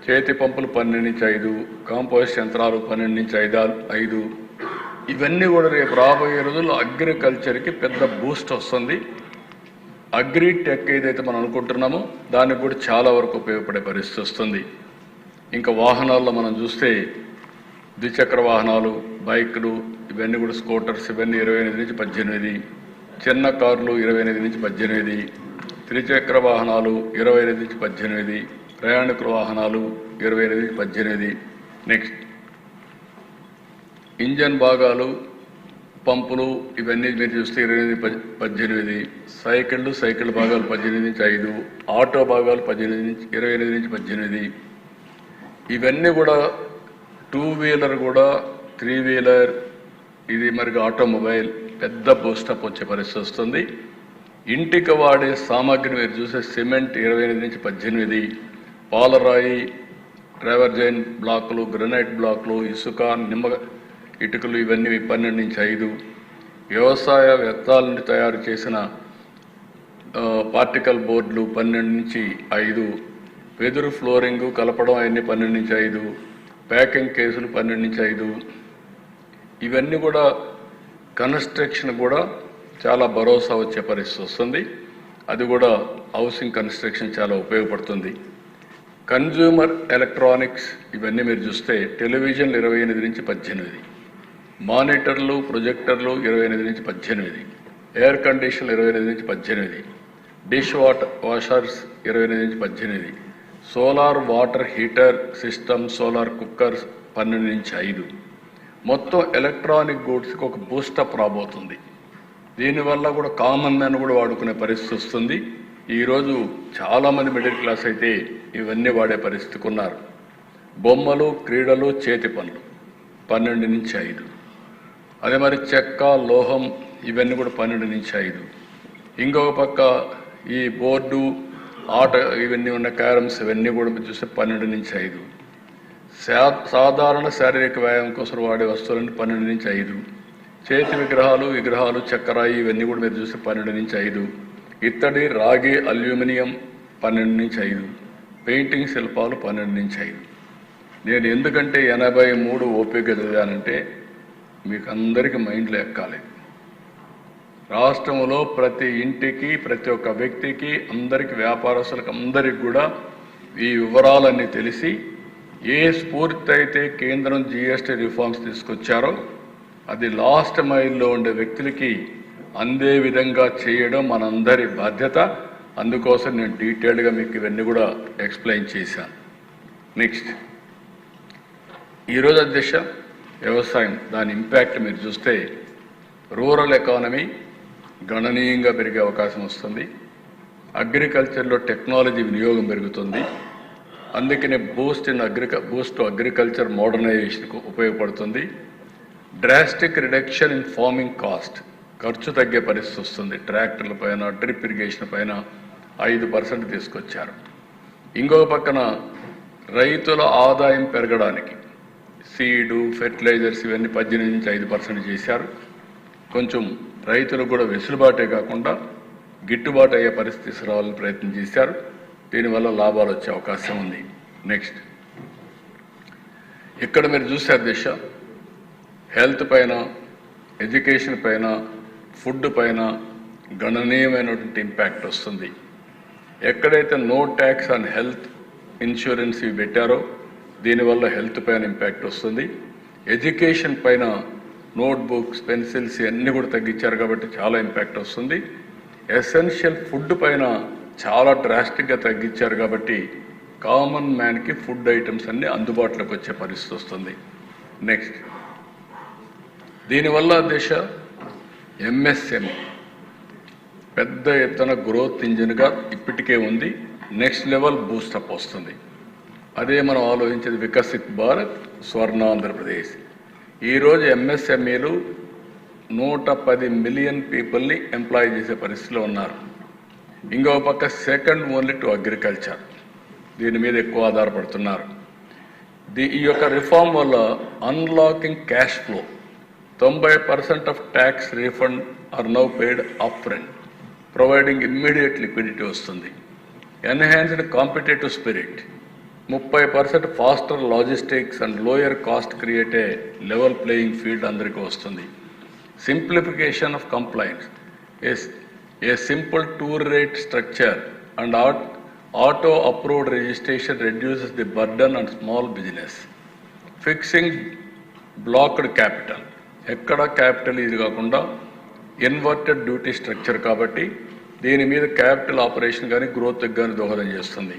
చేతి పంపులు 12 నుంచి 5, కాంపోస్ట్ యంత్రాలు 12 నుంచి 5. ఇవన్నీ కూడా రేపు రాబోయే రోజుల్లో అగ్రికల్చర్కి పెద్ద బూస్ట్ వస్తుంది. అగ్రి టెక్ ఏదైతే మనం అనుకుంటున్నామో దానికి కూడా చాలా వరకు ఉపయోగపడే పరిస్థితి వస్తుంది. ఇంకా వాహనాల్లో మనం చూస్తే ద్విచక్ర వాహనాలు, బైకులు ఇవన్నీ కూడా స్కూటర్స్ ఇవన్నీ 28 నుంచి 18, చిన్న కార్లు 28 నుంచి 18, త్రిచక్ర వాహనాలు 28 నుంచి 18, ప్రయాణికుల వాహనాలు 28 నుంచి 18. నెక్స్ట్ ఇంజన్ భాగాలు, పంపులు ఇవన్నీ మీరు చూస్తే 28 18, సైకిల్ భాగాలు 18 నుంచి 5, ఆటో భాగాలు 28 నుంచి 18. ఇవన్నీ కూడా 2 వీలర్ కూడా 3 వీలర్ ఇది మరి ఆటోమొబైల్ పెద్ద బూస్టప్ వచ్చే పరిస్థితి వస్తుంది. ఇంటికి వాడే సామాగ్రి మీరు చూసే సిమెంట్ 28 నుంచి 18, పాలరాయి, ట్రావర్జైన్ బ్లాకులు, గ్రనైట్ బ్లాకులు, ఇసుక, నిమ్మ ఇటుకలు ఇవన్నీ 12 నుంచి 5. వ్యవసాయ వ్యర్థాల నుండి తయారు చేసిన పార్టికల్ బోర్డులు 12 నుంచి 5, వెదురు ఫ్లోరింగ్ కలపడం అవన్నీ 12 నుంచి 5, ప్యాకింగ్ కేసులు 12 నుంచి 5. ఇవన్నీ కూడా కన్స్ట్రక్షన్ కూడా చాలా భరోసా వచ్చే పరిస్థితి వస్తుంది. అది కూడా హౌసింగ్ కన్స్ట్రక్షన్ చాలా ఉపయోగపడుతుంది. కన్జ్యూమర్ ఎలక్ట్రానిక్స్ ఇవన్నీ మీరు చూస్తే టెలివిజన్లు 28 నుంచి 18, మానిటర్లు, ప్రొజెక్టర్లు 28 నుంచి 18, ఎయిర్ కండిషన్లు 28 నుంచి 18, డిష్ వాషర్స్ 28 నుంచి 18, solar water heater system, solar cookers 12 నుంచి 5. మొత్తం ఎలక్ట్రానిక్ గూడ్స్కి ఒక బూస్టప్ రాబోతుంది. దీనివల్ల కూడా కామన్ మ్యాన్ కూడా వాడుకునే పరిస్థితి వస్తుంది. ఈరోజు చాలామంది మిడిల్ క్లాస్ అయితే ఇవన్నీ వాడే పరిస్థితికి ఉన్నారు. బొమ్మలు, క్రీడలు, చేతి పనులు 12 నుంచి 5. అదే మరి చెక్క, లోహం ఇవన్నీ కూడా 12 నుంచి 5. ఇంకొక పక్క ఈ బోర్డు, ఆట ఇవన్నీ ఉన్న క్యారమ్స్ ఇవన్నీ కూడా చూస్తే 12 నుంచి 5. సాధారణ శారీరక వ్యాయామం కోసం వాడే వస్తువులన్నీ 12 నుంచి 5. చేతి విగ్రహాలు, చక్కెరాయి ఇవన్నీ కూడా మీరు చూస్తే 12 నుంచి 5. ఇత్తడి, రాగి, అల్యూమినియం 12 నుంచి 5. పెయింటింగ్ శిల్పాలు 12 నుంచి 5. నేను ఎందుకంటే 83 ఓపిక చదివానంటే మీకు అందరికీ మైండ్లో ఎక్కాలి. రాష్ట్రంలో ప్రతి ఇంటికి, ప్రతి ఒక్క వ్యక్తికి, అందరికీ, వ్యాపారస్తులకు అందరికి కూడా ఈ వివరాలన్నీ తెలిసి ఏ స్ఫూర్తి అయితే కేంద్రం GST రిఫార్మ్స్ తీసుకొచ్చారో అది లాస్ట్ మైల్లో ఉండే వ్యక్తులకి అందే విధంగా చేయడం మనందరి బాధ్యత. అందుకోసం నేను డీటెయిల్డ్గా మీకు ఇవన్నీ కూడా ఎక్స్ప్లెయిన్ చేశాను. నెక్స్ట్, ఈరోజు అధ్యక్ష, వ్యవసాయం దాని ఇంపాక్ట్ మీరు చూస్తే రూరల్ ఎకానమీ గణనీయంగా పెరిగే అవకాశం వస్తుంది. అగ్రికల్చర్లో టెక్నాలజీ వినియోగం పెరుగుతుంది. అందుకనే బూస్ట్ అగ్రికల్చర్ మోడర్నైజేషన్కు ఉపయోగపడుతుంది. Drastic reduction in farming cost, ఖర్చు తగ్గే పరిస్థితి వస్తుంది. ట్రాక్టర్ల పైన, డ్రిప్ ఇరిగేషన్ పైన 5% తీసుకొచ్చారు. ఇంకొక పక్కన రైతుల ఆదాయం పెరగడానికి సీడు, ఫెర్టిలైజర్స్ ఇవన్నీ 18 నుంచి 5% చేశారు. కొంచెం రైతులకు కూడా వెసులుబాటే కాకుండా గిట్టుబాటు అయ్యే పరిస్థితి తీసుకురావాలని ప్రయత్నం చేశారు. దీనివల్ల లాభాలు వచ్చే అవకాశం ఉంది. నెక్స్ట్, ఇక్కడ మీరు చూశారు దిశ, హెల్త్ పైన, ఎడ్యుకేషన్ పైన, ఫుడ్ పైన గణనీయమైనటువంటి ఇంపాక్ట్ వస్తుంది. ఎక్కడైతే no tax on health insurance ఇవి పెట్టారో దీనివల్ల హెల్త్ పైన ఇంపాక్ట్ వస్తుంది. ఎడ్యుకేషన్ పైన నోట్బుక్స్, పెన్సిల్స్ అన్నీ కూడా తగ్గించారు కాబట్టి చాలా ఇంపాక్ట్ వస్తుంది. ఎసెన్షియల్ ఫుడ్ పైన చాలా డ్రాస్టిక్గా తగ్గించారు కాబట్టి కామన్ మ్యాన్కి ఫుడ్ ఐటమ్స్ అన్నీ అందుబాటులోకి వచ్చే పరిస్థితి వస్తుంది. నెక్స్ట్, దీనివల్ల దేశ MSME పెద్ద ఎత్తున గ్రోత్ ఇంజిన్గా ఇప్పటికే ఉంది. నెక్స్ట్ లెవెల్ బూస్టప్ వస్తుంది. అదే మనం ఆలోచించేది వికసిత్ భారత్, స్వర్ణాంధ్రప్రదేశ్. ఈరోజు MSMEలు 110 మిలియన్ పీపుల్ని ఎంప్లాయ్ చేసే పరిస్థితిలో ఉన్నారు. ఇంకో పక్క సెకండ్ ఓన్లీ టు అగ్రికల్చర్, దీని మీద ఎక్కువ ఆధారపడుతున్నారు. ఈ యొక్క రిఫార్మ్ వల్ల unlocking cash flow, 90% of tax refund are now paid up front, providing immediate liquidity వస్తుంది. Enhanced competitive spirit, 30% faster logistics and lower cost create a level playing field అందరికీ వస్తుంది. Simplification of complaints, a simple two rate structure and auto approved registration reduces the burden on small business. Fixing blocked capital, ఎక్కడ capital ఇది కాకుండా inverted duty structure కాబట్టి దీని మీద capital operation కానీ growth కానీ దోహదం చేస్తుంది.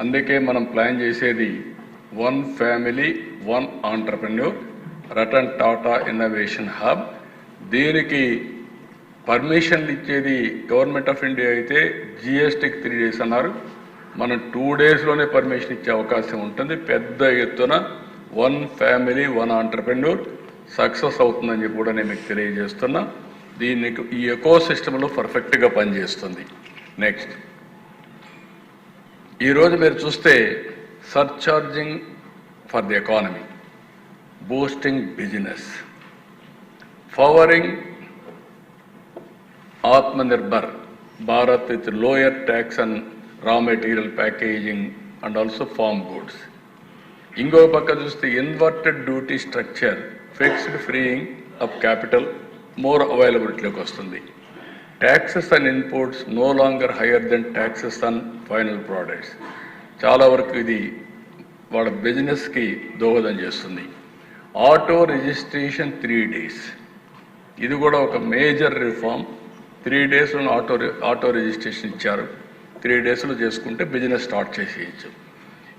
అందుకే మనం ప్లాన్ చేసేది 1 family 1 entrepreneur Ratan Tata innovation hub. దీనికి పర్మిషన్లు ఇచ్చేది గవర్నమెంట్ ఆఫ్ ఇండియా అయితే GSTకి 3 days అన్నారు. మనం 2 daysలోనే పర్మిషన్ ఇచ్చే అవకాశం ఉంటుంది. పెద్ద ఎత్తున 1 ఫ్యామిలీ 1 ఆంటర్ప్రెన్యూర్ సక్సెస్ అవుతుందని చెప్పి కూడా నేను మీకు తెలియజేస్తున్నా. దీనికి ఈ ఎకో సిస్టంలో పర్ఫెక్ట్గా పనిచేస్తుంది. నెక్స్ట్, ఈరోజు మీరు చూస్తే surcharging for the economy, boosting business, powering Atmanirbhar Bharat with lower tax on raw material packaging and also farm goods. ఇంకో పక్క చూస్తే inverted duty structure, fixed freeing of capital, more అవైలబిలిటీలోకి వస్తుంది. Taxes on inputs no longer higher than taxes on final products. చాలా వరకు ఇది వాళ్ళ బిజినెస్కి దోహదం చేస్తుంది. ఆటో రిజిస్ట్రేషన్ 3 days, ఇది కూడా ఒక మేజర్ రిఫార్మ్. 3 daysలో ఆటో రిజిస్ట్రేషన్ ఇచ్చారు. 3 daysలో చేసుకుంటే బిజినెస్ స్టార్ట్ చేసేయచ్చు.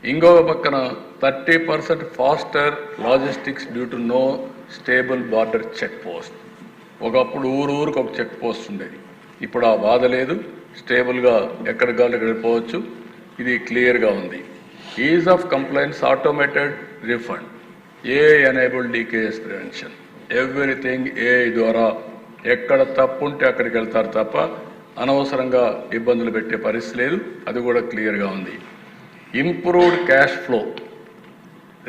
ఇంకొక పక్కన 30% faster logistics due to no stable border check post. ఒకప్పుడు ఊరికి ఒక చెక్ పోస్ట్ ఉండేది. ఇప్పుడు ఆ బాధ లేదు, స్టేబుల్గా ఎక్కడికి కావాలి వెళ్ళిపోవచ్చు. ఇది క్లియర్గా ఉంది. Is of complaints, automated refund, AI enabled leakage prevention, everything AI ద్వారా ఎక్కడ తప్పు ఉంటే అక్కడికి వెళ్తారు తప్ప అనవసరంగా ఇబ్బందులు పెట్టే పరిస్థితి లేదు. అది కూడా క్లియర్గా ఉంది. Improved cash flow,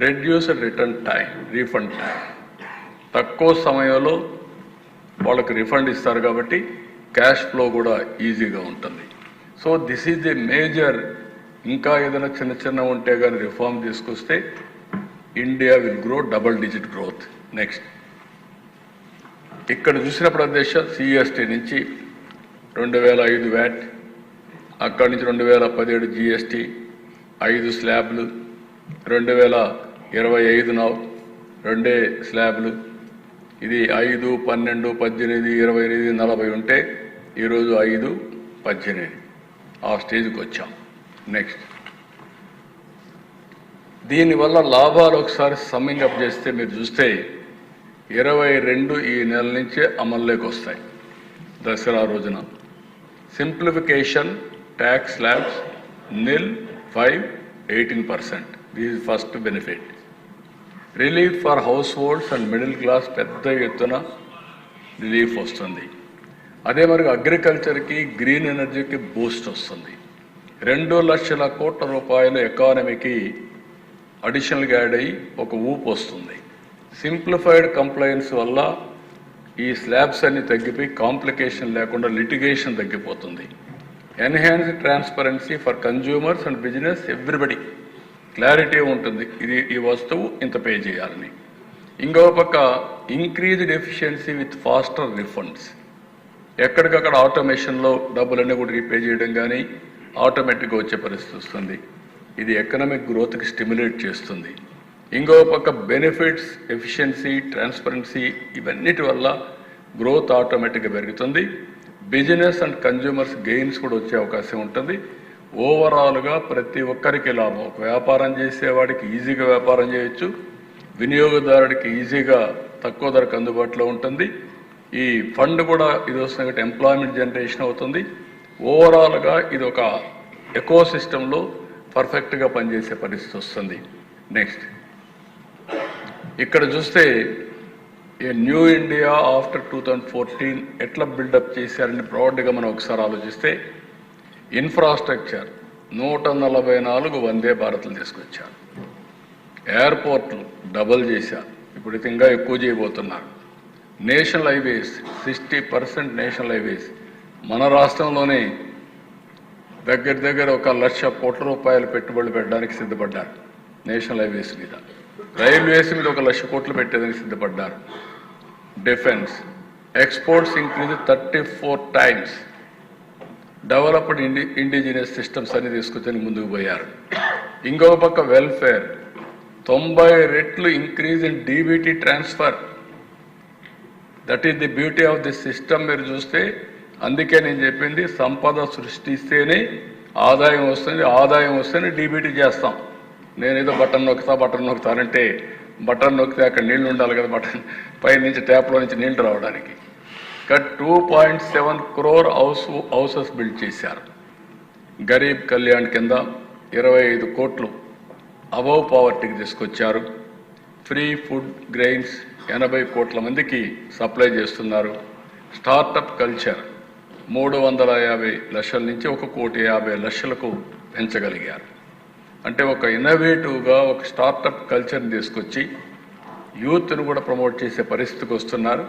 reduced return time, refund time, తక్కువ సమయంలో వాళ్ళకి రిఫండ్ ఇస్తారు కాబట్టి క్యాష్ ఫ్లో కూడా ఈజీగా ఉంటుంది. So this is the major. ఇంకా ఏదైనా చిన్న ఉంటే కానీ రిఫార్మ్ తీసుకొస్తే India will grow double digit growth. Next ఇక్కడ చూసిన ప్రదేశం సిఎస్టీ నుంచి 2005 వ్యాట్, అక్కడి నుంచి 2017 జిఎస్టీ, 5 స్లాబ్లు, 2025 నౌ 2 స్లాబ్లు. ఇది 5, 12, 18, 28, 40 ఉంటే ఈరోజు 5, 18 ఆ స్టేజ్కి వచ్చాం. నెక్స్ట్ దీనివల్ల లాభాలు ఒకసారి సమ్మింగ్ అప్ చేస్తే మీరు చూస్తే 22 ఈ నెల నుంచే అమల్లోకి వస్తాయి. దసరా రోజున simplification, tax slabs nil 5, 18%. This is first benefit. Relief for house holds and middle class పెద్ద ఎత్తున రిలీఫ్ వస్తుంది. అదే మరి అగ్రికల్చర్కి, గ్రీన్ ఎనర్జీకి బూస్ట్ వస్తుంది. 2 లక్షల కోట్ల రూపాయల ఎకానమీకి అడిషనల్గా యాడ్ అయ్యి ఒక ఊపు వస్తుంది. సింప్లిఫైడ్ కంప్లైన్స్ వల్ల ఈ స్లాబ్స్ అన్ని తగ్గిపోయి కాంప్లికేషన్ లేకుండా లిటిగేషన్ తగ్గిపోతుంది. Enhanced transparency for consumers and business, everybody clarity ఉంటుంది, ఇది ఈ వస్తువు ఇంత పే చేయాలని. ఇంకో పక్క increased efficiency with faster refunds, ఎక్కడికక్కడ ఆటోమేషన్లో డబ్బులన్నీ కూడా రీపే చేయడం కానీ ఆటోమేటిక్గా వచ్చే పరిస్థితి వస్తుంది. ఇది ఎకనామిక్ గ్రోత్కి స్టిమ్యులేట్ చేస్తుంది. ఇంకో పక్క బెనిఫిట్స్, ఎఫిషియన్సీ, ట్రాన్స్పరెన్సీ ఇవన్నిటి వల్ల గ్రోత్ ఆటోమేటిక్గా పెరుగుతుంది. బిజినెస్ అండ్ కన్జ్యూమర్స్ గెయిన్స్ కూడా వచ్చే అవకాశం ఉంటుంది. ఓవరాల్గా ప్రతి ఒక్కరికి లాభం. ఒక వ్యాపారం చేసేవాడికి ఈజీగా వ్యాపారం చేయొచ్చు, వినియోగదారుడికి ఈజీగా తక్కువ ధరకు అందుబాటులో ఉంటుంది. ఈ ఫండ్ కూడా ఇది వస్తుంది కాబట్టి ఎంప్లాయ్మెంట్ జనరేషన్ అవుతుంది. ఓవరాల్గా ఇది ఒక ఎకో సిస్టంలో పర్ఫెక్ట్గా పనిచేసే పరిస్థితి వస్తుంది. నెక్స్ట్ ఇక్కడ చూస్తే ఏ న్యూ ఇండియా ఆఫ్టర్ 2014 ఎట్లా బిల్డప్ చేశారని బ్రాడ్గా మనం ఒకసారి ఆలోచిస్తే, ఇన్ఫ్రాస్ట్రక్చర్ 144 వందే భారత్లు తీసుకొచ్చారు. ఎయిర్పోర్ట్లు డబల్ చేశారు, ఇప్పుడు ఇంకా ఎక్కువ చేయబోతున్నారు. నేషనల్ హైవేస్ 60% నేషనల్ హైవేస్ మన రాష్ట్రంలోనే దగ్గర 1 లక్ష కోట్ల రూపాయలు పెట్టుబడులు పెట్టడానికి సిద్ధపడ్డారు. నేషనల్ హైవేస్ మీద, రైల్వేస్ మీద 1 లక్ష కోట్లు పెట్టేదానికి సిద్ధపడ్డారు. Defence exports increase 34 times. Developed indigenous systems అన్ని తీసుకొచ్చి ముందుకు పోయారు. ఇంకో పక్క వెల్ఫేర్ 90 రెట్లు increase in DBT transfer. That is the beauty of the system. మీరు చూస్తే అందుకే నేను చెప్పింది, సంపద సృష్టిస్తేనే ఆదాయం వస్తుంది, ఆదాయం వస్తేనే డీబీటీ చేస్తాం. నేనేదో బటన్ నొక్కుతానంటే బటన్ నొక్కితే అక్కడ నీళ్లు ఉండాలి కదా, బటన్ పై నుంచి ట్యాప్లో నుంచి నీళ్లు రావడానికి. 2.7 crore హౌసెస్ బిల్డ్ చేశారు. గరీబ్ కళ్యాణ్ కింద 25 కోట్లు అబవ్ పావర్టీకి తీసుకొచ్చారు. ఫ్రీ ఫుడ్ గ్రెయిన్స్ 80 కోట్ల మందికి సప్లై చేస్తున్నారు. స్టార్టప్ కల్చర్ 350 లక్షల నుంచి 1,50,00,000 పెంచగలిగారు. అంటే ఒక ఇన్నోవేటివ్గా ఒక స్టార్టప్ కల్చర్ని తీసుకొచ్చి యూత్ను కూడా ప్రమోట్ చేసే పరిస్థితికి వస్తున్నారు.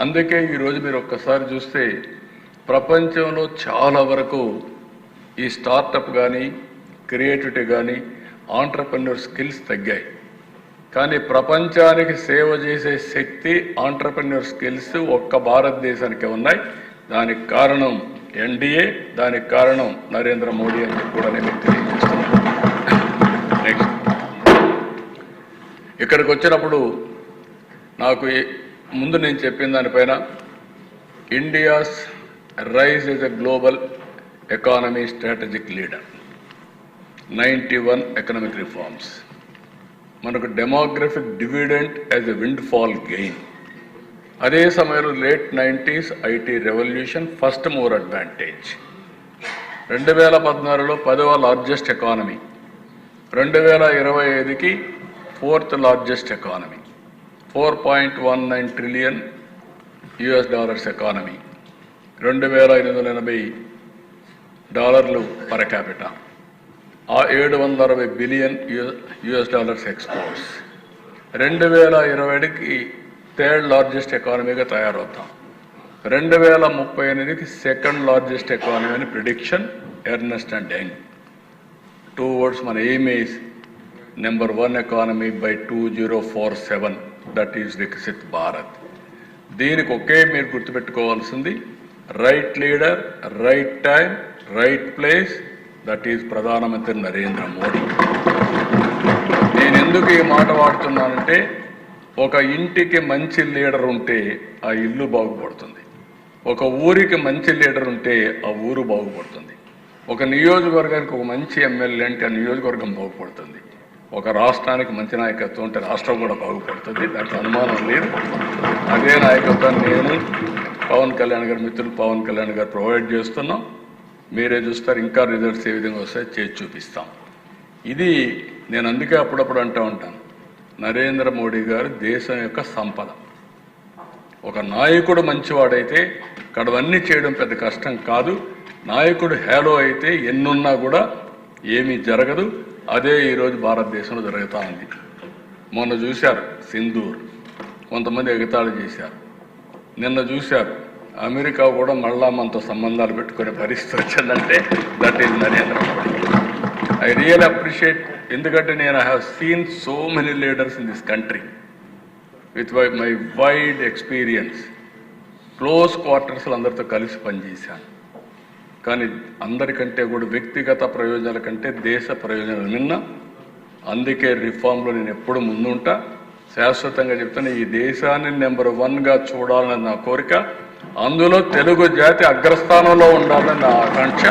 అందుకే ఈరోజు మీరు ఒక్కసారి చూస్తే ప్రపంచంలో చాలా వరకు ఈ స్టార్టప్ కానీ, క్రియేటివిటీ కానీ, ఆంటర్ప్రెన్యూర్ స్కిల్స్ తగ్గాయి. కానీ ప్రపంచానికి సేవ చేసే శక్తి, ఆంటర్ప్రెన్యూర్ స్కిల్స్ ఒక్క భారతదేశానికి ఉన్నాయి. దానికి కారణం ఎన్డీఏ, దానికి కారణం నరేంద్ర మోడీ అని కూడా నేను తెలియజేస్తున్నాను. నెక్స్ట్ ఇక్కడికి వచ్చినప్పుడు నాకు ముందు నేను చెప్పిన దానిపైన India's rise as a global economy strategic leader, 91 economic reforms, మనకు demographic dividend as a windfall gain, అదే సమయంలో late 90s IT revolution first mover advantage. 2014లో 10వ లార్జెస్ట్ ఎకానమీ, 2025కి 4th largest economy, $4.19 trillion economy, $2,580 per capita, $760 billion exports. 2020కి 3rd largest ఎకానమీగా తయారవుతాం. 2038కి 2nd లార్జెస్ట్ ఎకానమీ అని prediction Ernst and Young. 2 words మన aim is number 1 economy by 2047, that is Viksit Bharat. దీనికి ఒకే మీరు గుర్తుపెట్టుకోవాల్సింది right leader, right time, right place, that is ప్రధానమంత్రి నరేంద్ర మోడీ. నేను ఎందుకు ఈ మాట వాడుతున్నానంటే ఒక ఇంటికి మంచి లీడర్ ఉంటే ఆ ఇల్లు బాగుపడుతుంది, ఒక ఊరికి మంచి లీడర్ ఉంటే ఆ ఊరు బాగుపడుతుంది, ఒక నియోజకవర్గానికి ఒక మంచి ఎమ్మెల్యే అంటే ఆ నియోజకవర్గం బాగుపడుతుంది, ఒక రాష్ట్రానికి మంచి నాయకత్వం ఉంటే రాష్ట్రం కూడా బాగుపడుతుంది. దాంట్లో అనుమానం లేదు. అదే నాయకత్వాన్ని నేను పవన్ కళ్యాణ్ గారు, మిత్రులు పవన్ కళ్యాణ్ గారు ప్రొవైడ్ చేస్తున్నాం. మీరే చూస్తారు, ఇంకా రిజల్ట్స్ ఏ విధంగా వస్తాయో చేసి చూపిస్తాం. ఇది నేను అందుకే అప్పుడప్పుడు అంటూ ఉంటాను, నరేంద్ర మోడీ గారు దేశం యొక్క సంపద. ఒక నాయకుడు మంచివాడైతే కడవన్నీ చేయడం పెద్ద కష్టం కాదు. నాయకుడు హేలో అయితే ఎన్నున్నా కూడా ఏమీ జరగదు. అదే ఈరోజు భారతదేశంలో జరుగుతూ ఉంది. మొన్న చూశారు సింధూర్, కొంతమంది ఎగతాళి చేశారు. నిన్న చూశారు అమెరికా కూడా మళ్ళా మనతో సంబంధాలు పెట్టుకునే పరిస్థితి వచ్చిందంటే that is Narendra Modi. I real appreciate, ఎందుకంటే నేను I have seen so many leaders in this country with my wide experience. Close క్వార్టర్స్లో అందరితో కలిసి పనిచేశాను. కానీ అందరికంటే కూడా వ్యక్తిగత ప్రయోజనాల కంటే దేశ ప్రయోజనాలు నిన్న. అందుకే రిఫార్మ్లో నేను ఎప్పుడు ముందుంటా. శాశ్వతంగా చెప్తాను, ఈ దేశాన్ని నెంబర్ 1గా చూడాలని నా కోరిక. అందులో తెలుగు జాతి అగ్రస్థానంలో ఉండాలని నా ఆకాంక్ష.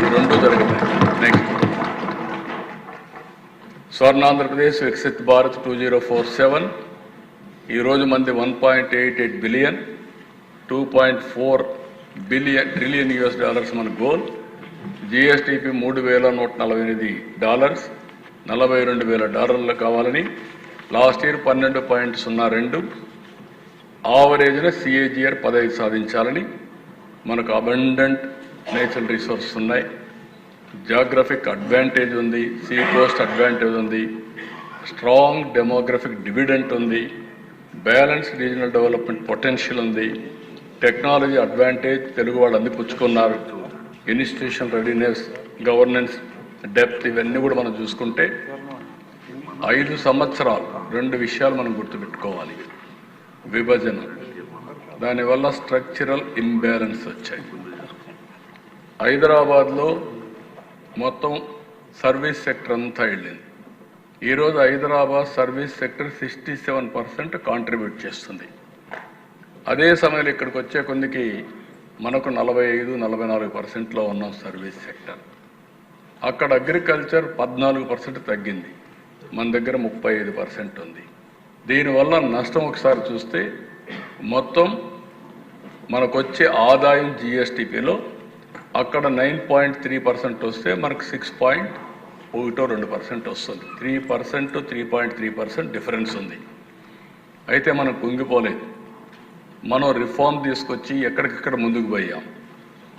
ఈ రెండు జరుగుతాయి. నెక్స్ట్ స్వర్ణాంధ్రప్రదేశ్ వికసిత్ భారత్ 2047. ఈరోజు మంది 1.88 బిలియన్, 2.4 ట్రిలియన్ మన గోల్. జిఎస్టిపి $3,148, $42,000 కావాలని. లాస్ట్ ఇయర్ 12.02, ఆవరేజ్న సిఏజిఆర్ 15 సాధించాలని. మనకు అబండెంట్ నేచురల్ రిసోర్సెస్ ఉన్నాయి, జాగ్రఫిక్ అడ్వాంటేజ్ ఉంది, సీ కోస్ట్ అడ్వాంటేజ్ ఉంది, స్ట్రాంగ్ డెమోగ్రఫిక్ డివిడెంట్ ఉంది, బ్యాలెన్స్ రీజనల్ డెవలప్మెంట్ పొటెన్షియల్ ఉంది, టెక్నాలజీ అడ్వాంటేజ్ తెలుగు వాళ్ళు అందిపుచ్చుకున్నారు, ఇన్స్టిట్యూషన్ రెడీనెస్, గవర్నెన్స్ డెప్త్, ఇవన్నీ కూడా మనం చూసుకుంటే 5 సంవత్సరాలు 2 విషయాలు మనం గుర్తుపెట్టుకోవాలి. విభజన, దానివల్ల స్ట్రక్చరల్ ఇంబ్యాలెన్స్ వచ్చాయి. హైదరాబాద్లో మొత్తం సర్వీస్ సెక్టర్ అంతా వెళ్ళింది. ఈరోజు హైదరాబాద్ సర్వీస్ సెక్టర్ 67% కాంట్రిబ్యూట్ చేస్తుంది. అదే సమయంలో ఇక్కడికి వచ్చే కొందికి మనకు 45-44%లో ఉన్నాం సర్వీస్ సెక్టర్. అక్కడ అగ్రికల్చర్ 14% తగ్గింది, మన దగ్గర 35% ఉంది. దీనివల్ల నష్టం ఒకసారి చూస్తే మొత్తం మనకు వచ్చే ఆదాయం జిఎస్టిపిలో అక్కడ 9.3% వస్తే మనకు 6.1-2% వస్తుంది. 3%, 3.3% డిఫరెన్స్ ఉంది. అయితే మనం కుంగిపోలేదు. మనం రిఫార్మ్ తీసుకొచ్చి ఎక్కడికక్కడ ముందుకు పోయాం.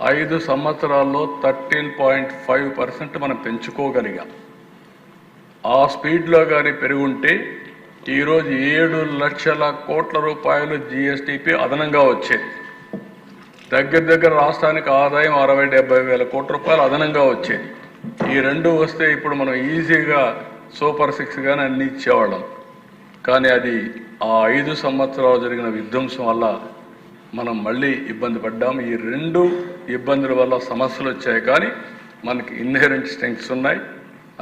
5 సంవత్సరాల్లో 13.5% మనం పెంచుకోగలిగాం. ఆ స్పీడ్లో కానీ పెరుగుంటే ఈరోజు 7 లక్షల కోట్ల రూపాయలు జిఎస్టిపి అదనంగా వచ్చేది. దగ్గర రాష్ట్రానికి ఆదాయం 60-70 వేల కోట్ల రూపాయలు అదనంగా వచ్చేది. ఈ 2 వస్తే ఇప్పుడు మనం ఈజీగా సూపర్ 6 కానీ అన్ని ఇచ్చేవాళ్ళం. కానీ అది ఆ 5 సంవత్సరాలు జరిగిన విధ్వంసం వల్ల మనం మళ్ళీ ఇబ్బంది పడ్డాం. ఈ 2 ఇబ్బందుల వల్ల సమస్యలు వచ్చాయి. కానీ మనకి ఇన్హెరెంట్ స్ట్రెంగ్స్ ఉన్నాయి,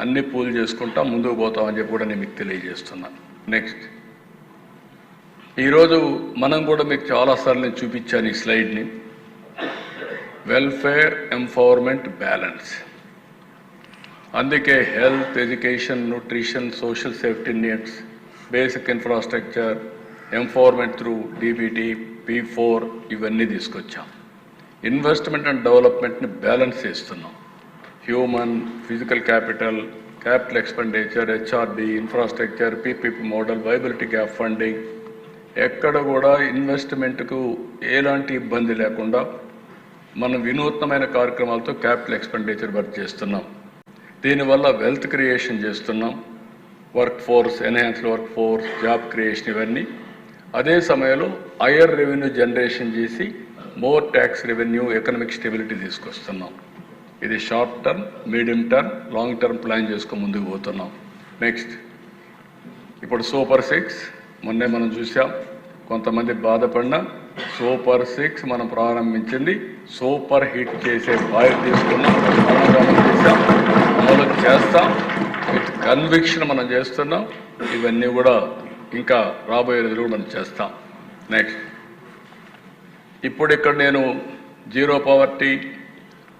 అన్ని పూల్ చేసుకుంటాం, ముందుకు పోతామని చెప్పి కూడా నేను మీకు తెలియజేస్తున్నాను. నెక్స్ట్, ఈరోజు మనం కూడా మీకు చాలాసార్లు నేను చూపించాను ఈ స్లైడ్ని. Welfare, empowerment, balance. అందుకే health, education, nutrition, social safety needs, basic infrastructure, empowerment through DBT, P4 ఇవన్నీ తీసుకొచ్చాం. ఇన్వెస్ట్మెంట్ అండ్ డెవలప్మెంట్ని బ్యాలెన్స్ చేస్తున్నాం. Human, physical capital expenditure, HRD, infrastructure, PPP model, viability gap funding, ఎక్కడ కూడా ఇన్వెస్ట్మెంట్కు ఎలాంటి ఇబ్బంది లేకుండా మనం వినూత్నమైన కార్యక్రమాలతో క్యాపిటల్ ఎక్స్పెండిచర్ వర్క్ చేస్తున్నాం. దీనివల్ల వెల్త్ క్రియేషన్ చేస్తున్నాం. Work force, enhanced work force, job creation ఇవన్నీ. అదే సమయంలో హయ్యర్ రెవెన్యూ జనరేషన్ చేసి more tax revenue, economic stability తీసుకొస్తున్నాం. ఇది short term, medium term, long term plan చేసుకొని ముందుకు పోతున్నాం. నెక్స్ట్, ఇప్పుడు సూపర్ 6 మొన్నే మనం చూసాం. కొంతమంది బాధపడిన సూపర్ 6 మనం ప్రారంభించింది సూపర్ హిట్ చేసే బాధ్యత తీసుకున్నాం, చేసాం, అమలు చేస్తాం. విత్ కన్విక్షన్ మనం చేస్తున్నాం. ఇవన్నీ కూడా ఇంకా రాబోయే రోజులు మనం చేస్తాం. నెక్స్ట్, ఇప్పుడు ఇక్కడ నేను zero poverty,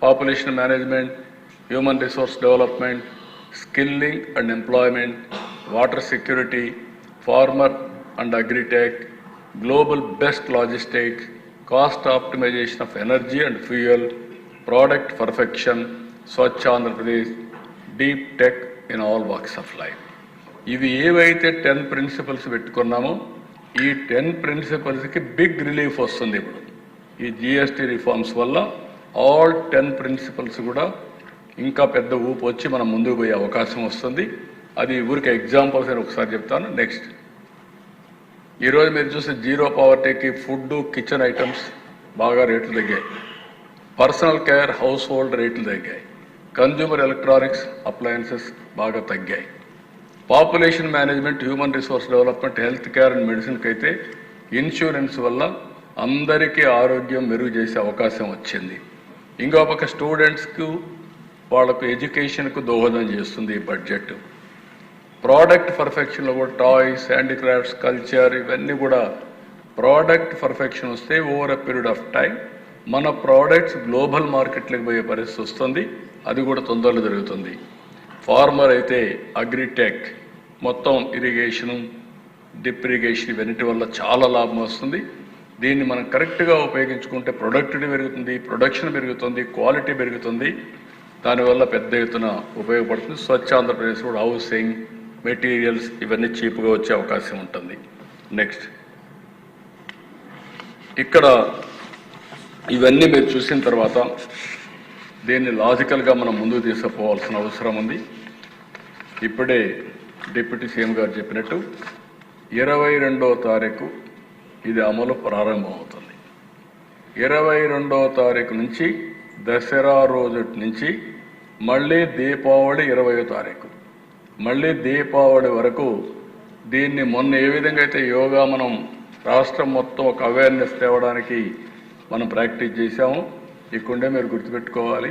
population management, human resource development, skilling and employment, water security, farmer and agritech, global best logistics, cost optimisation of energy and fuel, product perfection, Swachh Andhra Pradesh, deep tech in all walks of life. ఇవి ఏవైతే 10 principles పెట్టుకున్నామో ఈ 10 ప్రిన్సిపల్స్కి big relief వస్తుంది. ఇప్పుడు ఈ GST reforms వల్ల all 10 principles కూడా ఇంకా పెద్ద ఊపు వచ్చి మనం ముందుకు పోయే అవకాశం వస్తుంది. అది ఊరికి ఎగ్జాంపుల్స్ అని ఒకసారి చెప్తాను. నెక్స్ట్, ఈరోజు మీరు చూస్తే జీరో పావర్టీకి ఫుడ్, కిచెన్ ఐటమ్స్ బాగా రేట్లు తగ్గాయి. పర్సనల్ కేర్, హౌస్ హోల్డ్ రేట్లు తగ్గాయి. కన్జ్యూమర్ ఎలక్ట్రానిక్స్, అప్లయన్సెస్ బాగా తగ్గాయి. Population management, human resource development, health care and మెడిసిన్కి అయితే ఇన్సూరెన్స్ వల్ల అందరికీ ఆరోగ్యం మెరుగు చేసే అవకాశం వచ్చింది. ఇంకో పక్క స్టూడెంట్స్కు, వాళ్ళకు ఎడ్యుకేషన్కు దోహదం చేస్తుంది ఈ బడ్జెట్. ప్రోడక్ట్ పర్ఫెక్షన్లో కూడా టాయ్స్, హ్యాండిక్రాఫ్ట్స్, కల్చర్ ఇవన్నీ కూడా ప్రోడక్ట్ పర్ఫెక్షన్ వస్తే over a period of time మన ప్రోడక్ట్స్ గ్లోబల్ మార్కెట్లకు పోయే పరిస్థితి వస్తుంది. అది కూడా తొందరలో జరుగుతుంది. ఫార్మర్ అయితే అగ్రిటెక్, మొత్తం ఇరిగేషను, డ్రిప్ ఇరిగేషన్ ఇవన్నిటి వల్ల చాలా లాభం వస్తుంది. దీన్ని మనం కరెక్ట్గా ఉపయోగించుకుంటే ప్రొడక్టివిటీ పెరుగుతుంది, ప్రొడక్షన్ పెరుగుతుంది, క్వాలిటీ పెరుగుతుంది. దానివల్ల పెద్ద ఎత్తున ఉపయోగపడుతుంది. స్వచ్ఛ ఆంధ్రప్రదేశ్ కూడా హౌసింగ్, మెటీరియల్స్ ఇవన్నీ చీప్గా వచ్చే అవకాశం ఉంటుంది. నెక్స్ట్, ఇక్కడ ఇవన్నీ మీరు చూసిన తర్వాత దీన్ని లాజికల్గా మనం ముందుకు తీసుకుపోవాల్సిన అవసరం ఉంది. ఇప్పుడే డిప్యూటీ సీఎం గారు చెప్పినట్టు 22వ తారీఖు ఇది అమలు ప్రారంభమవుతుంది. 22వ తారీఖు నుంచి దసరా రోజు నుంచి మళ్ళీ దీపావళి 20వ తారీఖు, మళ్ళీ దీపావళి వరకు దీన్ని మొన్న ఏ విధంగా అయితే యోగా మనం రాష్ట్రం మొత్తం ఒక అవేర్నెస్ తేవడానికి మనం ప్రాక్టీస్ చేశాము. ఇక్కడే మీరు గుర్తుపెట్టుకోవాలి,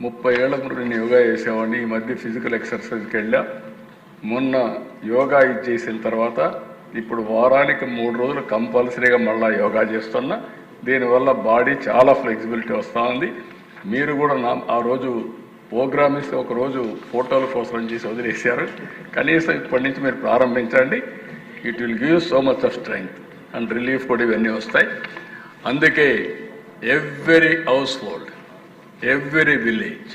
30 ఏళ్ల ముందు నేను యోగా చేసేవాడిని. ఈ మధ్య ఫిజికల్ ఎక్సర్సైజ్కి వెళ్ళా. మొన్న యోగా ఇది చేసిన తర్వాత ఇప్పుడు వారానికి 3 రోజులు కంపల్సరీగా మళ్ళీ యోగా చేస్తున్నా. దీనివల్ల బాడీ చాలా ఫ్లెక్సిబిలిటీ వస్తూ ఉంది. మీరు కూడా ఆ రోజు ప్రోగ్రామ్ ఇస్తే ఒకరోజు ఫోటోల కోసం చేసి వదిలేశారు. కనీసం ఇప్పటి నుంచి మీరు ప్రారంభించండి. It will give so much of strength and relief కూడా ఇవన్నీ వస్తాయి. అందుకే every household, every village,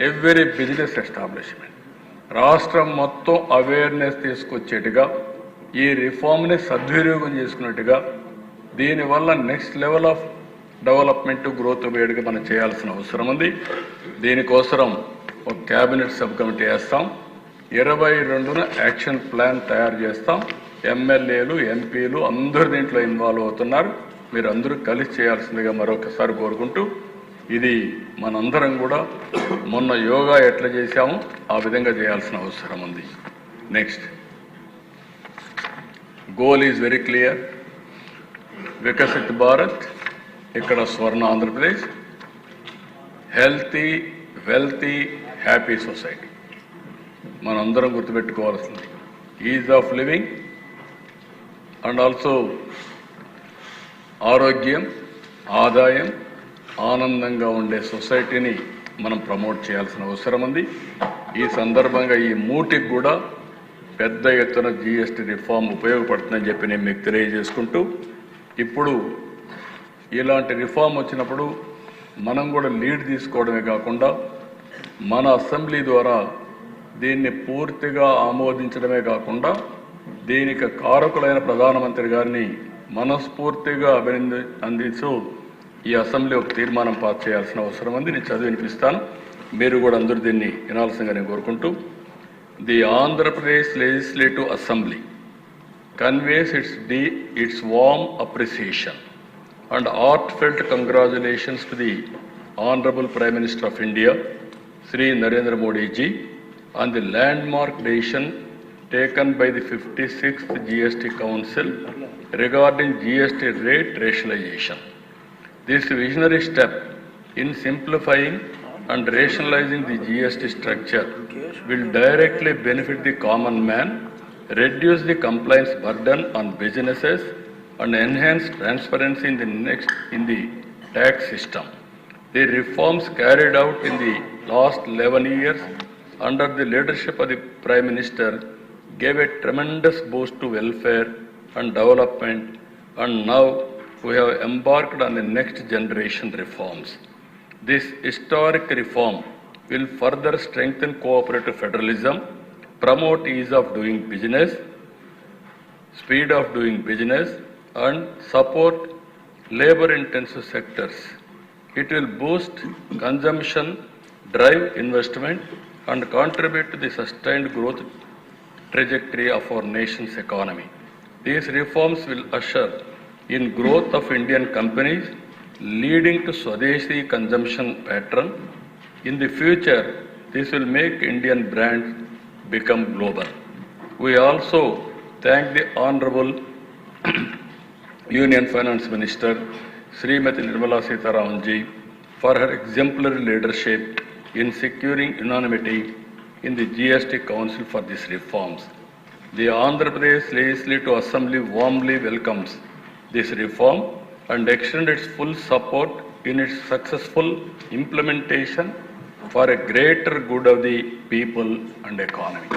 every business establishment రాష్ట్రం మొత్తం అవేర్నెస్ తీసుకొచ్చేట్టుగా ఈ రిఫార్మ్ని సద్వినియోగం చేసుకున్నట్టుగా దీనివల్ల next level of development, growth వేడుగా మనం చేయాల్సిన అవసరం ఉంది. దీనికోసం ఒక క్యాబినెట్ సబ్ కమిటీ వేస్తాం. 22న యాక్షన్ ప్లాన్ తయారు చేస్తాం. ఎమ్మెల్యేలు, ఎంపీలు అందరూ దీంట్లో ఇన్వాల్వ్ అవుతున్నారు. మీరు అందరూ కలిసి చేయాల్సిందిగా మరొకసారి కోరుకుంటూ, ఇది మనందరం కూడా మొన్న యోగా ఎట్లా చేశామో ఆ విధంగా చేయాల్సిన అవసరం ఉంది. Next, goal is very clear. Viksit Bharat, ఇక్కడ స్వర్ణ Andhra Pradesh, healthy, wealthy, happy society మనందరం గుర్తుపెట్టుకోవాల్సింది. Is of living and also ఆరోగ్యం, ఆదాయం, ఆనందంగా ఉండే సొసైటీని మనం ప్రమోట్ చేయాల్సిన అవసరం ఉంది. ఈ సందర్భంగా ఈ మూటికి కూడా పెద్ద ఎత్తున జిఎస్టీ రిఫార్మ్ ఉపయోగపడుతుందని చెప్పి నేను మీకు తెలియజేసుకుంటూ, ఇప్పుడు ఇలాంటి రిఫార్మ్ వచ్చినప్పుడు మనం కూడా లీడ్ తీసుకోవడమే కాకుండా మన అసెంబ్లీ ద్వారా దీన్ని పూర్తిగా ఆమోదించడమే కాకుండా దీనికి కారకులైన ప్రధానమంత్రి గారిని మనస్ఫూర్తిగా అందిస్తూ ఈ అసెంబ్లీ ఒక తీర్మానం పాస్ చేయాల్సిన అవసరం ఉంది. నేను చదివి వినిపిస్తాను, మీరు కూడా అందరూ దీన్ని వినాల్సిందిగా నేను కోరుకుంటూ. The Andhra Pradesh legislative assembly conveys its warm appreciation and heartfelt congratulations to the Honorable Prime Minister of India, Sri Narendra Modi ji, on the landmark decision taken by the 56th GST Council regarding GST rate rationalization. This visionary step in simplifying and rationalizing the GST structure will directly benefit the common man, reduce the compliance burden on businesses, and enhance transparency in the tax system. The reforms carried out in the last 11 years under the leadership of the Prime Minister gave a tremendous boost to welfare and development, and now we have embarked on the next generation reforms. This historic reform will further strengthen cooperative federalism, promote ease of doing business, speed of doing business, and support labor-intensive sectors. It will boost consumption, drive investment, and contribute to the sustained growth trajectory of our nation's economy. These reforms will usher in growth of Indian companies, leading to Swadeshi consumption pattern. In the future, this will make Indian brands become global. We also thank the Honorable Union Finance Minister Srimati Nirmala Sitharaman ji for her exemplary leadership in securing unanimity in the GST Council for these reforms. The Andhra Pradesh Legislative Assembly warmly welcomes this reform and extends its full support in its successful implementation for a greater good of the people and economy.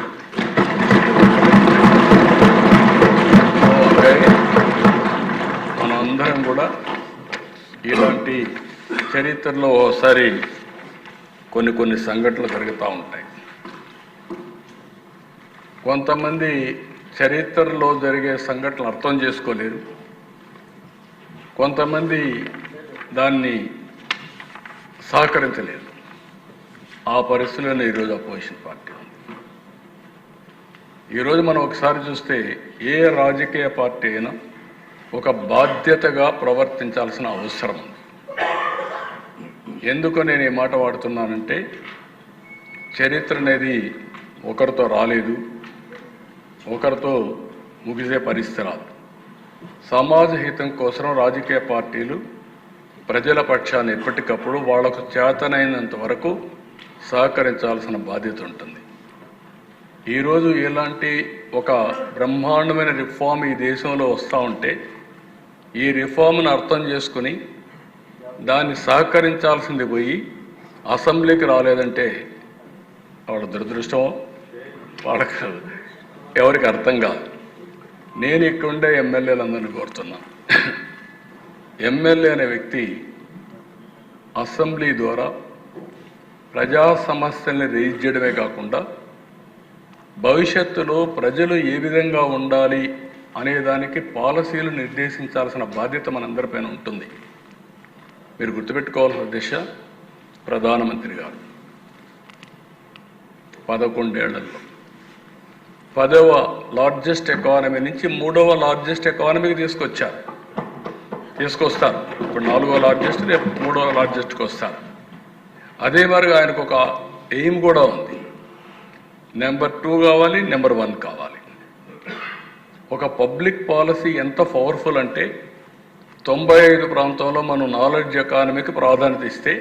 మనందరం కూడా ఇలాంటి చరిత్రలో ఒకసారి కొన్ని సంఘటనలు జరుగుతూ ఉంటాయి. కొంతమంది చరిత్రలో జరిగే సంఘటనలు అర్థం చేసుకోలేరు, కొంతమంది దాన్ని సహకరించలేరు. ఆ పరిస్థితుల్లోనే ఈరోజు అపోజిషన్ పార్టీ ఉంది. ఈరోజు మనం ఒకసారి చూస్తే ఏ రాజకీయ పార్టీ అయినా ఒక బాధ్యతగా ప్రవర్తించాల్సిన అవసరం ఉంది. ఎందుకు నేను ఈ మాట వాడుతున్నానంటే, చరిత్ర అనేది ఒకరితో రాలేదు, ఒకరితో ముగిసే పరిస్థితి రాదు. సమాజ హితం కోసం రాజకీయ పార్టీలు ప్రజల పక్షాన్ని ఎప్పటికప్పుడు వాళ్లకు చేతనైనంత వరకు సహకరించాల్సిన బాధ్యత ఉంటుంది. ఈరోజు ఇలాంటి ఒక బ్రహ్మాండమైన రిఫార్మ్ ఈ దేశంలో వస్తూ ఉంటే, ఈ రిఫార్మ్ను అర్థం చేసుకుని దాన్ని సహకరించాల్సింది పోయి అసెంబ్లీకి రాలేదంటే వాళ్ళ దురదృష్టం, వాళ్ళకు ఎవరికి అర్థం కాదు. నేను ఇక్కడుండే ఎమ్మెల్యేలందరినీ కోరుతున్నా, ఎమ్మెల్యే అనే వ్యక్తి అసెంబ్లీ ద్వారా ప్రజా సమస్యల్ని రేజ్ చేయడమే కాకుండా భవిష్యత్తులో ప్రజలు ఏ విధంగా ఉండాలి అనేదానికి పాలసీలు నిర్దేశించాల్సిన బాధ్యత మనందరిపైన ఉంటుంది. మీరు గుర్తుపెట్టుకోవాల్సిన దిశ, ప్రధానమంత్రి గారు 11 ఏళ్లలో 10వ లార్జెస్ట్ ఎకానమీ నుంచి 3వ లార్జెస్ట్ ఎకానమీకి తీసుకొస్తారు. ఇప్పుడు 4వ లార్జెస్ట్, రేపు 3వ లార్జెస్ట్కి వస్తారు. అదే మరి ఆయనకు ఒక ఎయిమ్ కూడా ఉంది, నెంబర్ 2 కావాలి, నెంబర్ 1 కావాలి. ఒక పబ్లిక్ పాలసీ ఎంత పవర్ఫుల్ అంటే 95 ప్రాంతంలో మనం నాలెడ్జ్ ఎకానమీకి ప్రాధాన్యత ఇస్తే,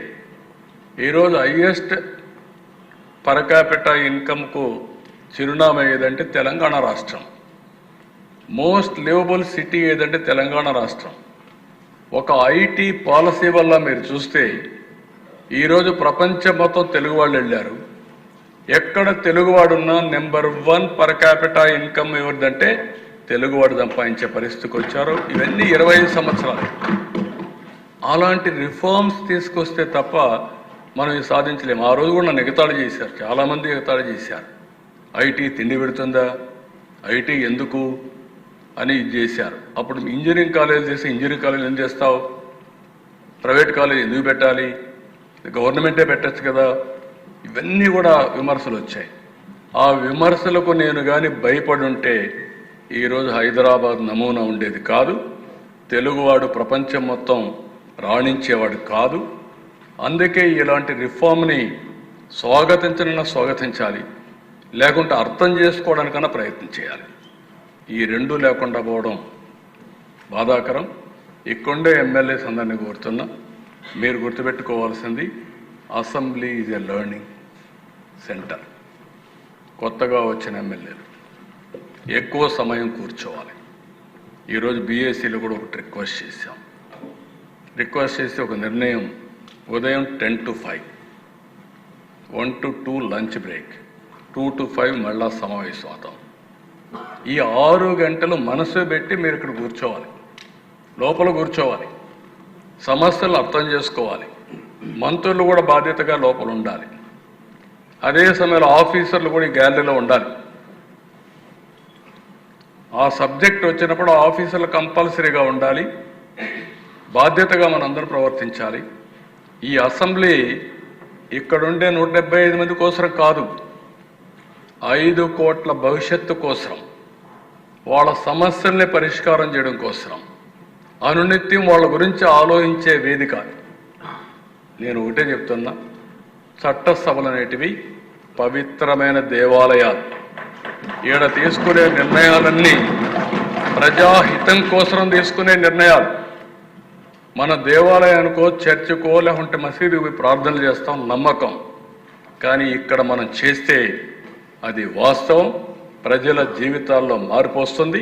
ఈరోజు హైయెస్ట్ పర్ క్యాపిటా ఇన్కమ్కు చిరునామా ఏదంటే తెలంగాణ రాష్ట్రం. మోస్ట్ లివబుల్ సిటీ ఏదంటే తెలంగాణ రాష్ట్రం. ఒక ఐటీ పాలసీ వల్ల మీరు చూస్తే ఈరోజు ప్రపంచం మొత్తం తెలుగు వాళ్ళు వెళ్ళారు. ఎక్కడ తెలుగువాడున్నా నెంబర్ 1 పర్ క్యాపిటా ఇన్కమ్ ఎవరిదంటే తెలుగువాడు సంపాదించే పరిస్థితికి వచ్చారు. ఇవన్నీ 25 సంవత్సరాలు. అలాంటి రిఫార్మ్స్ తీసుకొస్తే తప్ప మనం ఇది సాధించలేము. ఆ రోజు కూడా నన్ను ఎగతాళి చేశారు, చాలామంది ఎగతాళి చేశారు. ఐటీ తిండి పెడుతుందా, ఐటీ ఎందుకు అని ఇది చేశారు. అప్పుడు ఇంజనీరింగ్ కాలేజ్ చేస్తే ఇంజనీరింగ్ కాలేజ్ ఎందుకు చేస్తావు, ప్రైవేట్ కాలేజ్ ఎందుకు పెట్టాలి, గవర్నమెంటే పెట్టచ్చు కదా, ఇవన్నీ కూడా విమర్శలు వచ్చాయి. ఆ విమర్శలకు నేను కానీ భయపడి ఉంటే ఈరోజు హైదరాబాద్ నమూనా ఉండేది కాదు, తెలుగువాడు ప్రపంచం మొత్తం రాణించేవాడు కాదు. అందుకే ఇలాంటి రిఫార్మ్ని స్వాగతించాలి, లేకుంటే అర్థం చేసుకోవడానికన్నా ప్రయత్నం చేయాలి. ఈ రెండు లేకుండా పోవడం బాధాకరం. ఇక్కడే ఎమ్మెల్యేస్ అందరినీ కోరుతున్నా, మీరు గుర్తుపెట్టుకోవాల్సింది assembly is a learning centre. కొత్తగా వచ్చిన ఎమ్మెల్యేలు ఎక్కువ సమయం కూర్చోవాలి. ఈరోజు బీఎస్సీలో కూడా ఒకటి రిక్వెస్ట్ చేసి ఒక నిర్ణయం, ఉదయం 10 to 5, 1 to 2 lunch break, 2 to 5 మళ్ళా సమావేశం అవుతాం. ఈ 6 గంటలు మనసు పెట్టి మీరు ఇక్కడ కూర్చోవాలి, లోపల కూర్చోవాలి, సమస్యలను అర్థం చేసుకోవాలి. మంత్రులు కూడా బాధ్యతగా లోపల ఉండాలి. అదే సమయంలో ఆఫీసర్లు కూడా ఈ గ్యాలరీలో ఉండాలి. ఆ సబ్జెక్ట్ వచ్చినప్పుడు ఆఫీసర్లు కంపల్సరీగా ఉండాలి, బాధ్యతగా మనందరం ప్రవర్తించాలి. ఈ అసెంబ్లీ ఇక్కడుండే 175 మంది కోసం కాదు, 5 కోట్ల భవిష్యత్తు కోసం, వాళ్ళ సమస్యల్ని పరిష్కారం చేయడం కోసం, అనునిత్యం వాళ్ళ గురించి ఆలోచించే వేదిక. నేను ఒకటే చెప్తున్నా, చట్టసభలు అనేటివి పవిత్రమైన దేవాలయాలు. ఈడ తీసుకునే నిర్ణయాలన్నీ ప్రజాహితం కోసం తీసుకునే నిర్ణయాలు. మన దేవాలయానికో, చర్చికో, లేకుంటే మసీదుకి ప్రార్థనలు చేస్తాం, నమ్మకం. కానీ ఇక్కడ మనం చేస్తే అది వాస్తవం, ప్రజల జీవితాల్లో మార్పు వస్తుంది.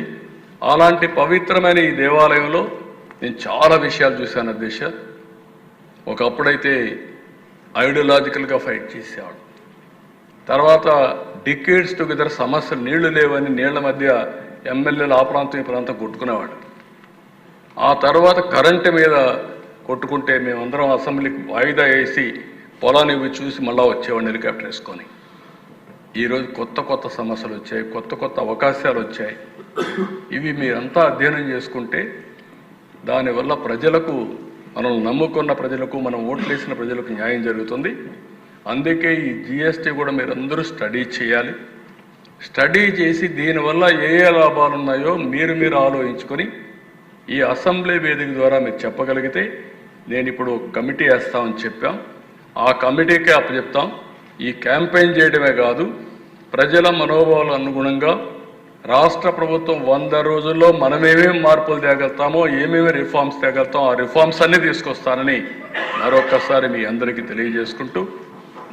అలాంటి పవిత్రమైన ఈ దేవాలయంలో నేను చాలా విషయాలు చూశాను అధ్యక్ష. ఒకప్పుడైతే ఐడియాలజికల్గా ఫైట్ చేసేవాడు, తర్వాత డికేడ్స్ టుగెదర్ సమస్యలు, నీళ్లు లేవని నీళ్ల మధ్య ఎమ్మెల్యేలు ఆ ప్రాంతం ఈ ప్రాంతం కొట్టుకునేవాడు. ఆ తర్వాత కరెంటు మీద కొట్టుకుంటే మేమందరం అసెంబ్లీకి వాయిదా వేసి పొలాన్ని చూసి మళ్ళా వచ్చేవాడిని హెలికాప్టర్ వేసుకొని. ఈరోజు కొత్త సమస్యలు వచ్చాయి, కొత్త అవకాశాలు వచ్చాయి. ఇవి మీరంతా అధ్యయనం చేసుకుంటే దానివల్ల ప్రజలకు, మనం నమ్ముకున్న ప్రజలకు, మనం ఓట్లేసిన ప్రజలకు న్యాయం జరుగుతుంది. అందుకే ఈ జిఎస్టీ కూడా మీరందరూ స్టడీ చేయాలి. స్టడీ చేసి దీనివల్ల ఏ లాభాలు ఉన్నాయో మీరు ఆలోచించుకొని ఈ అసెంబ్లీ వేదిక ద్వారా మీరు చెప్పగలిగితే, నేను ఇప్పుడు కమిటీ వేస్తామని చెప్పాం, ఆ కమిటీకే అప్పచెప్తాం. ఈ క్యాంపెయిన్ చేయడమే కాదు, ప్రజల మనోభావాలు అనుగుణంగా రాష్ట్ర ప్రభుత్వం 100 రోజుల్లో మనమేమేమి మార్పులు తేగలుగుతామో, ఏమేమి రిఫార్మ్స్ తేగలుగుతామో ఆ రిఫార్మ్స్ అన్నీ తీసుకొస్తానని మరొకసారి మీ అందరికీ తెలియజేసుకుంటూ,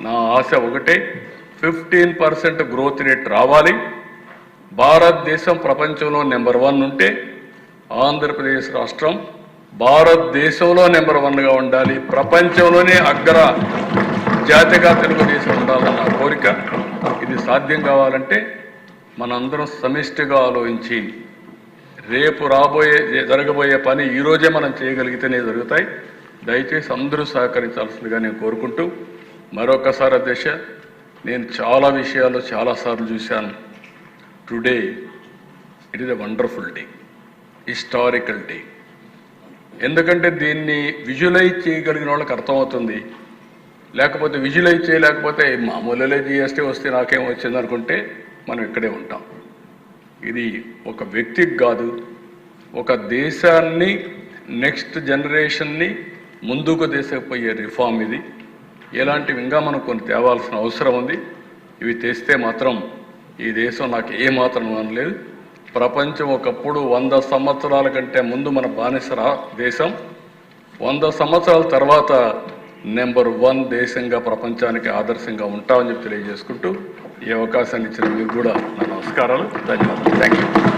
నా ఆశ ఒకటే, 15% గ్రోత్ రేట్ రావాలి. భారతదేశం ప్రపంచంలో నెంబర్ 1 ఉంటే ఆంధ్రప్రదేశ్ రాష్ట్రం భారతదేశంలో నెంబర్ 1గా ఉండాలి, ప్రపంచంలోనే అగ్ర జాతిగా తెలుగుదేశం ఉండాలన్న కోరిక. ఇది సాధ్యం కావాలంటే మనందరం సమిష్టిగా ఆలోచించి, రేపు జరగబోయే పని ఈరోజే మనం చేయగలిగితేనే జరుగుతాయి. దయచేసి అందరూ సహకరించాల్సిందిగా నేను కోరుకుంటూ, మరొకసారి అధ్యక్ష, నేను చాలా విషయాలు చాలాసార్లు చూశాను. Today it is a wonderful day, historical day. ఎందుకంటే దీన్ని విజువలైజ్ చేయగలిగిన వాళ్ళకి అర్థమవుతుంది. లేకపోతే విజువలైజ్ చేయలేకపోతే మామూలులే జిఎస్టీ వస్తే నాకేం వచ్చింది అనుకుంటే మనం ఇక్కడే ఉంటాం. ఇది ఒక వ్యక్తికి కాదు, ఒక దేశాన్ని, నెక్స్ట్ జనరేషన్ని ముందుకు తీసుకుపోయే రిఫార్మ్ ఇది. ఇలాంటివి ఇంకా మనం కొన్ని తేవాల్సిన అవసరం ఉంది. ఇవి తెస్తే మాత్రం ఈ దేశం నాకు ఏమాత్రం అనలేదు. ప్రపంచం ఒకప్పుడు 100 సంవత్సరాల కంటే ముందు మన బానిస దేశం, 100 సంవత్సరాల తర్వాత నెంబర్ 1 దేశంగా ప్రపంచానికి ఆదర్శంగా ఉంటామని చెప్పి తెలియజేసుకుంటూ, ఈ అవకాశాన్ని ఇచ్చిన మీకు కూడా నా నమస్కారాలు, ధన్యవాదాలు. Thank you.